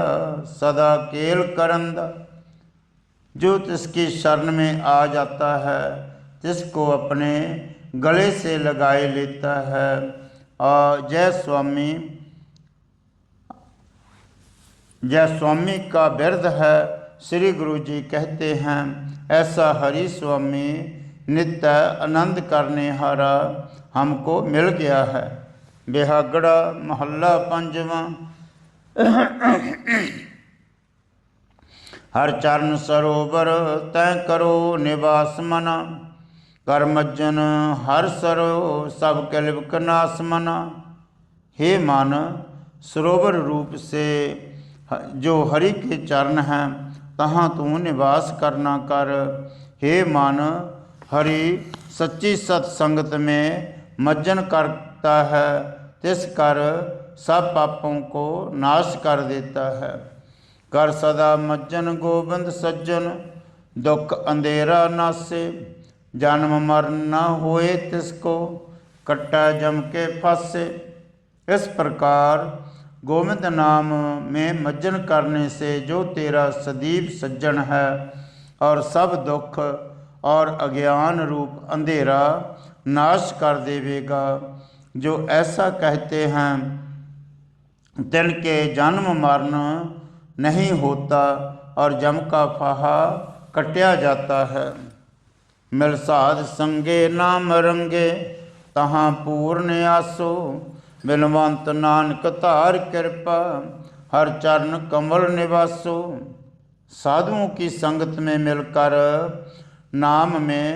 सदा केल करंदा। जो तिसकी शरण में आ जाता है, तिसको अपने गले से लगाए लेता है। और जय स्वामी का बिरध है। श्री गुरु जी कहते हैं, ऐसा हरि स्वामी नित्य आनंद करने हारा हमको मिल गया है। बिहागड़ा महला पंजवा। हर चरण सरोवर तय करो निवास मना, कर्मजन हर सरो सब कलिप नाश मना। हे मन, सरोवर रूप से जो हरि के चरण हैं तहाँ तू निवास करना कर। हे मन, हरि सच्ची सत्संगत में मज्जन करता है, तिस कर सब पापों को नाश कर देता है। कर सदा मज्जन गोविंद सज्जन, दुख अंधेरा नासे। जन्म मरण न होए तिसको, कट्टा जम के फासे। इस प्रकार गोविंद नाम में मज्जन करने से जो तेरा सदीप सज्जन है और सब दुख और अज्ञान रूप अंधेरा नाश कर देवेगा। जो ऐसा कहते हैं तिनके जन्म मरण नहीं होता और जम का फाहा कट्या जाता है। मिल साध संगे नाम रंगे, तहाँ पूर्ण आसो। बिनवंत नानक तार कृपा, हर चरण कमल निवासो। साधुओं की संगत में मिलकर नाम में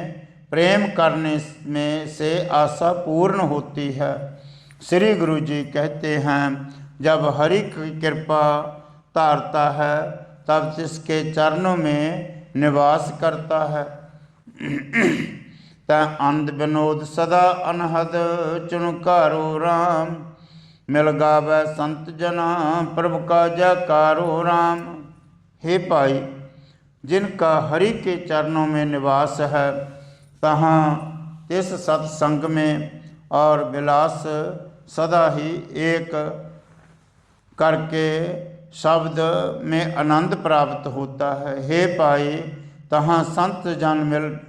प्रेम करने में से आशा पूर्ण होती है। श्री गुरु जी कहते हैं, जब हरि की कृपा तारता है तब जिसके चरणों में निवास करता है। तै आनंद विनोद सदा अनहद, चुनकारो राम। मिल गावै संत जना, प्रभु का जयकारो राम। हे भाई, जिनका हरि के चरणों में निवास है तहाँ इस सत्संग में और विलास सदा ही एक करके शब्द में आनंद प्राप्त होता है। हे भाई, तहाँ संत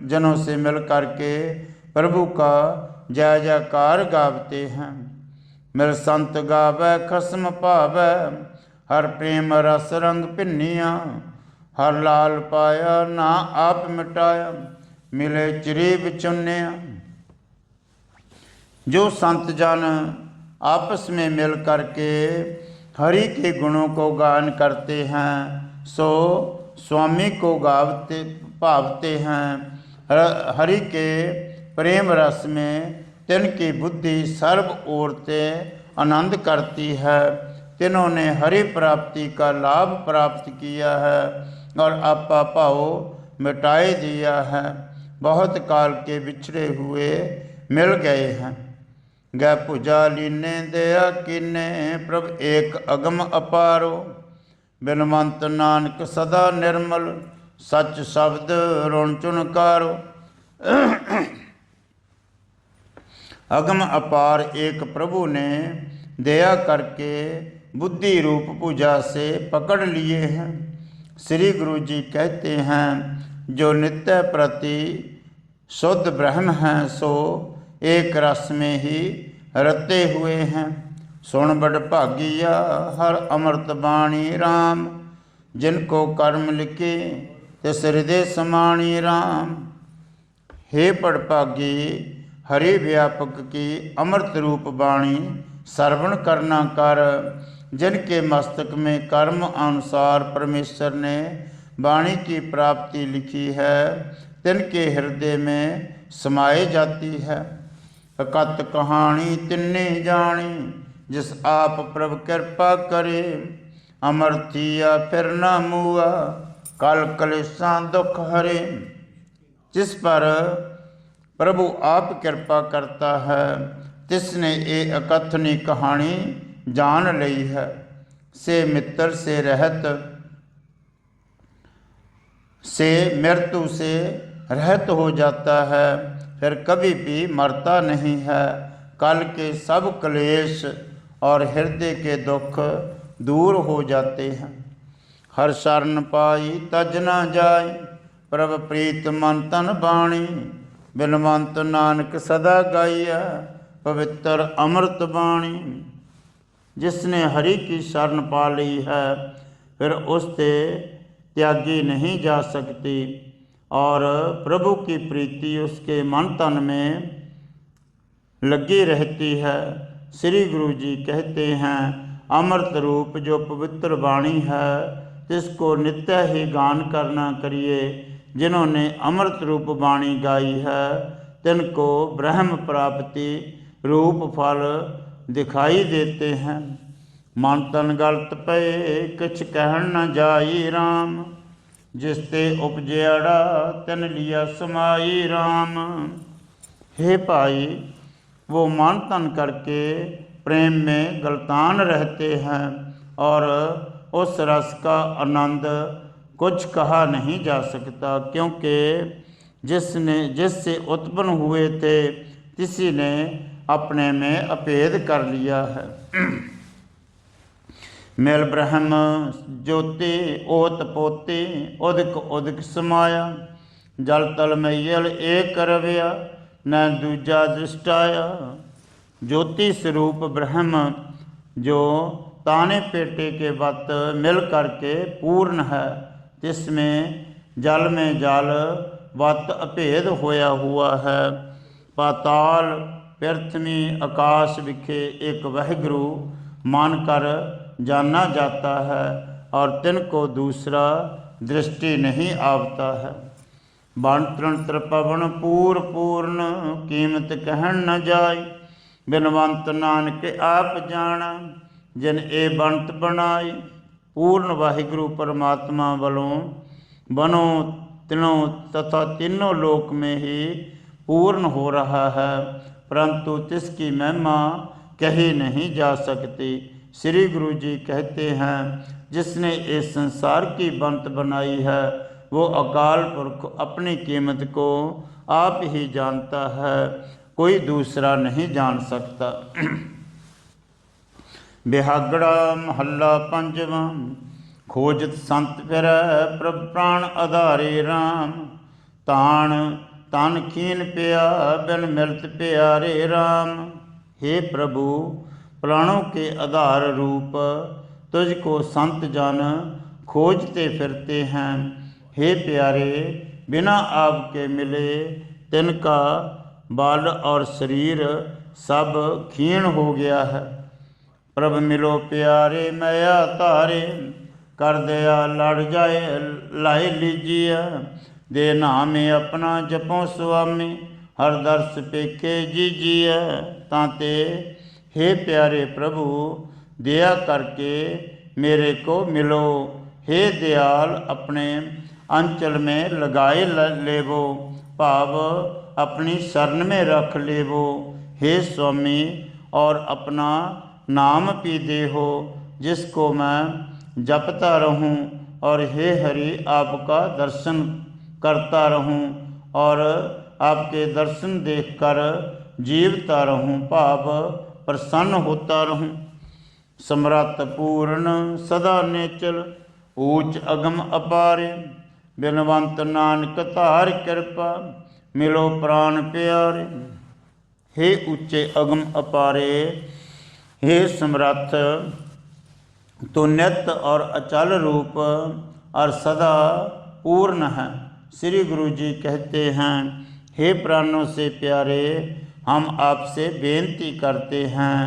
जनों से मिल करके प्रभु का जय जयकार गावते हैं। मिल संत गावै खसम पावै, हर प्रेम रस रंग पिन्निया। हर लाल पाया ना आप मिटाया, मिले चिरीब चुन्निया। जो संत जन आपस में मिल करके हरि के गुणों को गान करते हैं सो स्वामी को गावते भावते हैं। हरि के प्रेम रस में तिनकी बुद्धि सर्व ओर से आनंद करती है। तिन्होंने हरि प्राप्ति का लाभ प्राप्त किया है और आपा भाव मिटाए दिया है। बहुत काल के बिछड़े हुए मिल गए हैं। गै भुजा लीने दया कीने, प्रभ एक अगम अपारो। बिनवंत नानक सदा निर्मल, सच शब्द रुण चुनकारो। अगम अपार एक प्रभु ने दया करके बुद्धि रूप पूजा से पकड़ लिए हैं। श्री गुरु जी कहते हैं, जो नित्य प्रति शुद्ध ब्रह्म हैं सो एक रस में ही रते हुए हैं। सुन बड़ भागिया हर अमृत बाणी राम, जिनको कर्म लिखे तिस हृदय समाणी राम। हे बड़भागी, हरि व्यापक की अमृत रूप वाणी श्रवण करना कर। जिनके मस्तक में कर्म अनुसार परमेश्वर ने वाणी की प्राप्ति लिखी है, तिनके हृदय में समाये जाती है। अकत कहानी तिन्ने जानी, जिस आप प्रभु कृपा करे। अमर थिया फिर न मुआ, कल कलेसा दुख हरे। जिस पर प्रभु आप कृपा करता है, तिसने ये अकथनी कहानी जान ली है। से मित्र से रहत, से मृत्यु से रहत हो जाता है, फिर कभी भी मरता नहीं है। कल के सब क्लेश और हृदय के दुख दूर हो जाते हैं। हर शरण पाई तज न जाय, प्रभ प्रीत मन तन बाणी। बिनवंत नानक सदा गाइया पवित्र अमृत बाणी। जिसने हरि की शरण पा ली है फिर उससे त्यागी नहीं जा सकती, और प्रभु की प्रीति उसके मन तन में लगी रहती है। श्री गुरु जी कहते हैं, अमृत रूप जो पवित्र वाणी है तिसको नित्य ही गान करना करिए। जिन्होंने अमृत रूप वाणी गाई है तिनको ब्रह्म प्राप्ति रूप फल दिखाई देते हैं। मन तन गलत पे किछ कहन न जाई राम, जिसते उपजड़ा तिन लिया समाई राम। हे भाई, वो मन तन करके प्रेम में गलतान रहते हैं और उस रस का आनंद कुछ कहा नहीं जा सकता, क्योंकि जिससे उत्पन्न हुए थे किसी ने अपने में अभेद कर लिया है। मिल ब्रह्म ज्योति ओत पोते उदिक उदिक समाया, जल तल मैयल एक रव्या न दूजा दृष्टाया। ज्योति स्वरूप ब्रह्म जो ताने पेटे के वत मिल करके पूर्ण है, जिसमें जल में जल वत अभेद होया हुआ है। पाताल पृथ्वी आकाश विखे एक वाहिगुरु मानकर जाना जाता है, और तिनको दूसरा दृष्टि नहीं आवता है। बन तृण पवन पूर पूर्ण कीमत कहन न जाय, बिनवंत नानक आप जाना जिन ए बनत बनाई। पूर्ण वाहिगुरु परमात्मा वालों बनो तीनों तथा तीनों लोक में ही पूर्ण हो रहा है, परंतु तिसकी महिमा कही नहीं जा सकती। श्री गुरु जी कहते हैं, जिसने इस संसार की बनत बनाई है वो अकाल पुरख अपनी कीमत को आप ही जानता है, कोई दूसरा नहीं जान सकता। बिहागड़ा महला पंजवा, खोजत संत फिर प्रभ प्राण आधारे राम। तान तन खीन पिया बिन मिलत प्यारे राम। हे प्रभु, प्राणों के आधार रूप तुझको संत जन खोजते फिरते हैं। हे प्यारे, बिना आपके मिले तिनका बाल और शरीर सब क्षीण हो गया है। प्रभ मिलो प्यारे मैया तारे, कर दया लड़ जाए लाई लीजिए। दे नामे अपना जपो स्वामी, हर दर्श पेखे जीजिए ताते। हे प्यारे प्रभु, दया करके मेरे को मिलो। हे दयाल, अपने अंचल में लगाए लेवो, भाव अपनी शरण में रख लेवो। हे स्वामी, और अपना नाम भी दे हो जिसको मैं जपता रहूं, और हे हरि आपका दर्शन करता रहूं और आपके दर्शन देखकर जीवता रहूं, भाव प्रसन्न होता रहूं। समरथ पूर्ण सदा नेचल, ऊच अगम अपारे। बिनवंत नानक धार कृपा, मिलो प्राण प्यारे। हे ऊंचे अगम अपारे, हे समर्थ, तो नित्य और अचल रूप और सदा पूर्ण है। श्री गुरु जी कहते हैं, हे प्राणों से प्यारे, हम आपसे बेनती करते हैं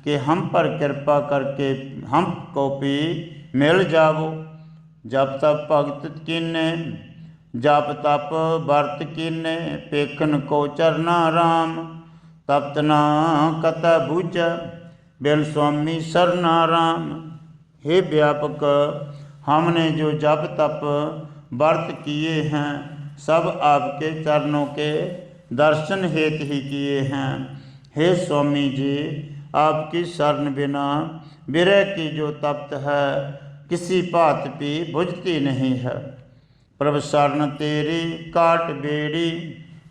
कि हम पर कृपा करके हमको भी मिल जाओ। जब तप भगत कीने, जप तप वर्त कीने, पेखन को चरना राम। तप्त ना कत बूझ, बिन स्वामी सरना राम। हे व्यापक, हमने जो जप तप व्रत किए हैं सब आपके चरणों के दर्शन हेतु ही किए हैं। हे स्वामी जी, आपकी शरण बिना विरह की जो तप्त है किसी बात भी बुझती नहीं है। प्रभ शरण तेरी काट बेड़ी,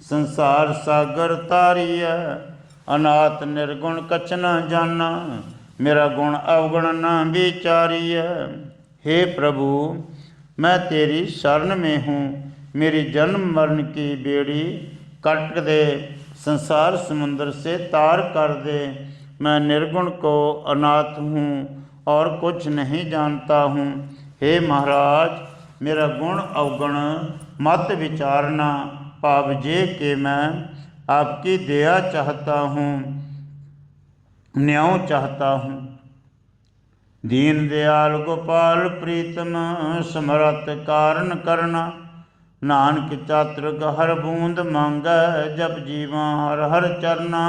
संसार सागर तारिया। अनाथ निर्गुण कछ न जाना, मेरा गुण अवगुण न विचारिय। हे प्रभु, मैं तेरी शरण में हूँ, मेरी जन्म मरण की बेड़ी कट दे, संसार समुद्र से तार कर दे। मैं निर्गुण को अनाथ हूँ और कुछ नहीं जानता हूँ। हे महाराज, मेरा गुण अवगुण मत विचारना, भाव जे के मैं आपकी दया चाहता हूँ, न्याय चाहता हूँ। दीन दयाल गोपाल प्रीतम, समरथ कारण करना। नानक चातुर हर बूंद मांगै, जप जीवा हर हर चरना।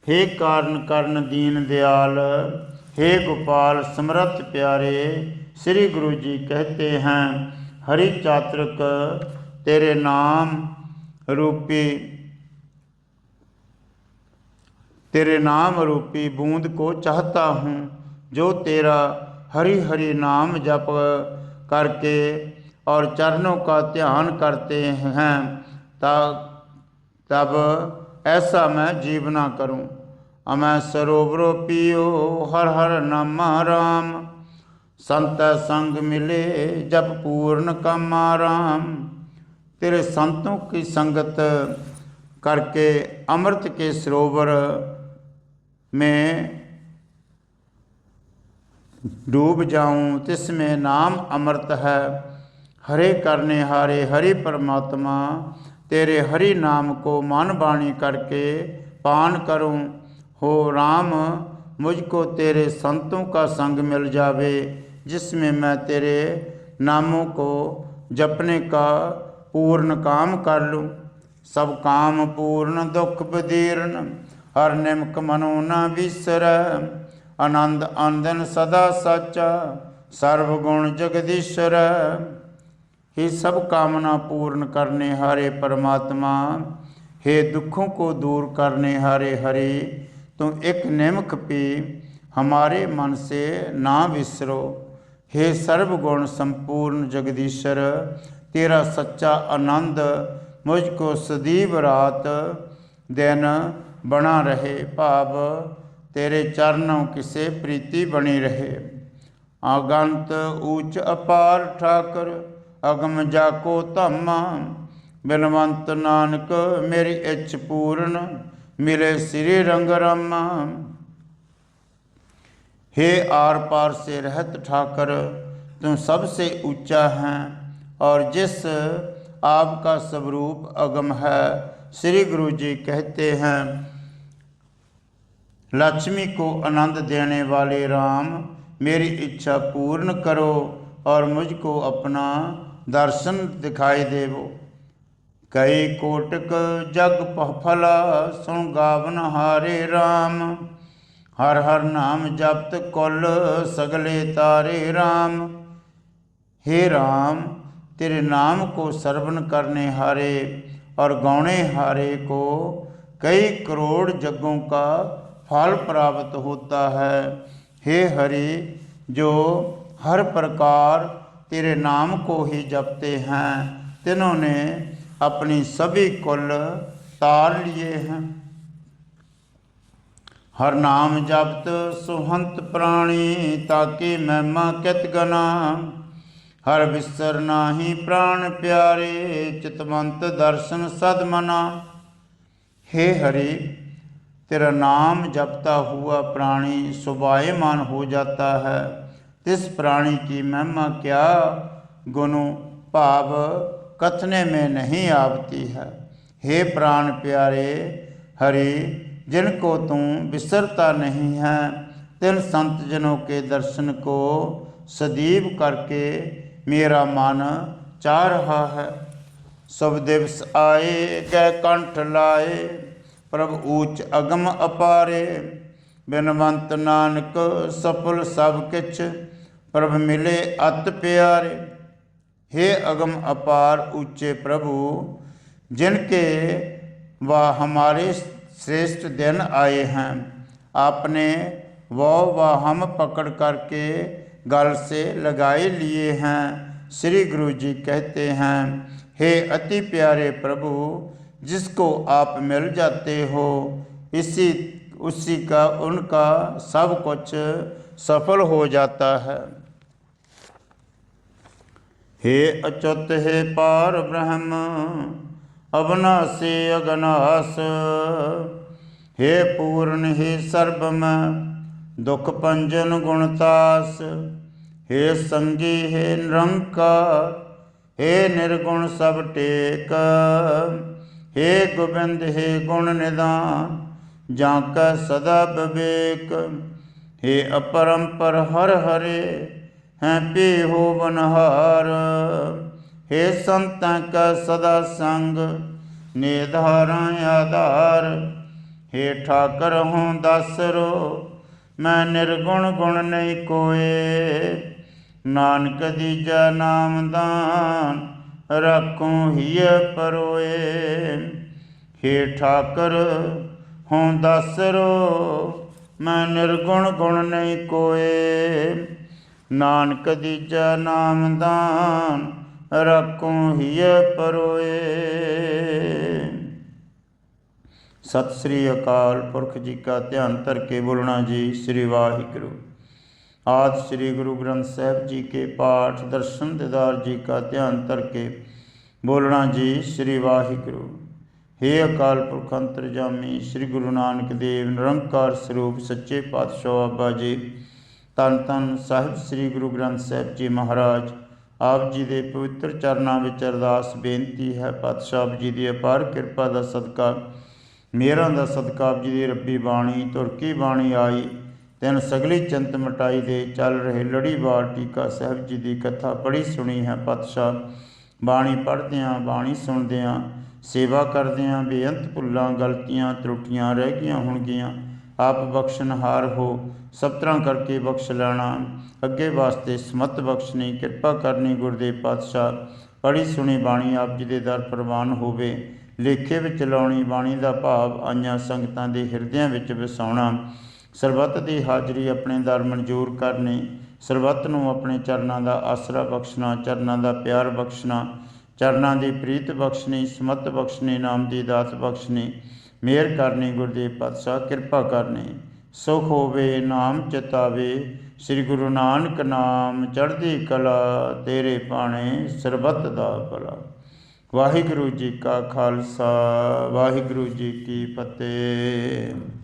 हे कारण करण दीन दयाल, हे गोपाल समरथ प्यारे। श्री गुरु जी कहते हैं, हरि चातुर्क तेरे नाम रूपी बूंद को चाहता हूँ। जो तेरा हरि हरि नाम जप करके और चरणों का ध्यान करते हैं, तब ऐसा मैं जीवना करूं। अमै सरोवरो पियो हर हर नामा राम। संत संग मिले जप पूर्ण कामा राम। तेरे संतों की संगत करके अमृत के सरोवर में डूब जाऊं, तिसमें नाम अमृत है। हरे करने हारे हरि परमात्मा, तेरे हरि नाम को मन वाणी करके पान करूं। हो राम, मुझको तेरे संतों का संग मिल जावे, जिसमें मैं तेरे नामों को जपने का पूर्ण काम कर लूँ। सब काम पूर्ण दुख बदीर्ण, हर निमक मनो न बिसर। आनंद आनंदन सदा साचा, सर्वगुण जगदीश्वर। हे सब कामना पूर्ण करने हारे परमात्मा, हे दुखों को दूर करने हारे हरि, तुम एक निमक पी हमारे मन से ना विसरो। हे सर्वगुण संपूर्ण जगदीश्वर, तेरा सच्चा आनंद मुझको सदैव रात दिन बना रहे। भाव तेरे चरणों की से प्रीति बनी रहे। आगंत ऊंच अपार ठाकर, अगम जाको धम्मा। बिनवंत नानक मेरी इच्छ पूर्ण, मिले श्री रंग रामा। हे आर पार से रहत ठाकर, तुम सबसे ऊंचा है और जिस आपका स्वरूप अगम है। श्री गुरु जी कहते हैं, लक्ष्मी को आनंद देने वाले राम, मेरी इच्छा पूर्ण करो और मुझको अपना दर्शन दिखाई देवो। कई कोटक जग फला, सुन गावन हारे राम। हर हर नाम जपत कुल, सगले तारे राम। हे राम, तेरे नाम को श्रवण करने हारे और गौणे हारे को कई करोड़ जगों का फल प्राप्त होता है। हे हरि, जो हर प्रकार तेरे नाम को ही जपते हैं, तिन्होंने अपनी सभी कुल तार लिए हैं। हर नाम जपत सुहंत प्राणी, ताकि महिमा कित गना। हर विसर नाही प्राण प्यारे, चितवंत दर्शन सदमना। हे हरि, तेरा नाम जपता हुआ प्राणी शोभायमान हो जाता है। तिस प्राणी की महिमा क्या गुणों भाव कथने में नहीं आवती है। हे प्राण प्यारे हरि, जिनको तुम बिसरता नहीं है, तिन संत जनों के दर्शन को सदैव करके मेरा मन चाह रहा है। शुभ दिवस आए गए कंठ लाए, प्रभु ऊच अगम अपारे। बिनवंत नानक सफल सब किछ, प्रभु मिले अत प्यारे। हे अगम अपार ऊंचे प्रभु, जिनके व हमारे श्रेष्ठ दिन आए हैं, आपने वो व हम पकड़ करके गल से लगाए लिए हैं। श्री गुरु जी कहते हैं, हे अति प्यारे प्रभु, जिसको आप मिल जाते हो, उसी का उनका सब कुछ सफल हो जाता है। हे अच्युत हे पार ब्रह्म, अविनाशी अगनास। हे पूर्ण हे सर्वम दुख पंजन गुणतास। हे संगी हे निरंकार हे निर्गुण सब टेक। हे गोबिंद हे गुण निदान जाका सदा विवेक। हे अपरंपर हर हरे हैं पे हो बनहार। हे संतां का सदा संग निधारा आधार। हे ठाकर हों दासरो मैं निर्गुण गुण नहीं कोय। नानक दीजा नाम दान रखूं हिय परोए। हे ठाकर हों दासरो मैं निर्गुण गुण नहीं कोय। नानक दीजा नाम दान रखूं हिय परोए। सत श्री अकाल पुरख जी का ध्यान धर के बोलना जी। श्री वाहिगुरु। आदि श्री गुरु ग्रंथ साहिब जी के पाठ दर्शन दीदार जी का ध्यान धर के बोलना जी। श्री वाहिगुरु। हे अकाल पुरख अंतरजामी श्री गुरु नानक देव निरंकार स्वरूप सच्चे पातशाह बाबा जी धन धन साहिब श्री गुरु ग्रंथ साहिब जी महाराज आप जी के पवित्र चरणों में अरदास बेनती है। पातशाह जी की अपार किरपा का सदका मेहरां दा सदका आप जी की रब्बी बाणी तुरकी बाणी आई तैन सगली चंत मटाई दे। चल रहे लड़ीवार टीका साहिब जी की कथा पढ़ी सुनी है। पातशाह बाणी पढ़द्या बाणी सुनद्या सेवा करद्या बेअंत भुल्लां गलतियां त्रुटियां रह गईयां होणगीयां आप बख्शनहार हो। सब तरह करके बख्श लेना अगे वास्ते समत बख्शनी किरपा करनी। गुरदेव पातशाह पढ़ी सुनी बाणी आप जी के दर प्रवान होवे। लेखे विच लाउणी बाणी का भाव आईयां संगतां दे हिरदियां विच वसाउणा। सरबत की हाजरी अपने दर मंजूर करनी। सरबत नूं अपने चरणों का आसरा बख्शना चरणों का प्यार बख्शना चरणों की प्रीत बख्शनी समत बख्शनी नाम की दात बख्शनी मेहर करनी। गुरदेव पातशाह किरपा करनी। सुख होवे नाम चितावे श्री गुरु नानक नाम चढ़दी कला तेरे पाणे सरबत दा भला। वाहिगुरु जी का खालसा वाहिगुरु जी की फतेह।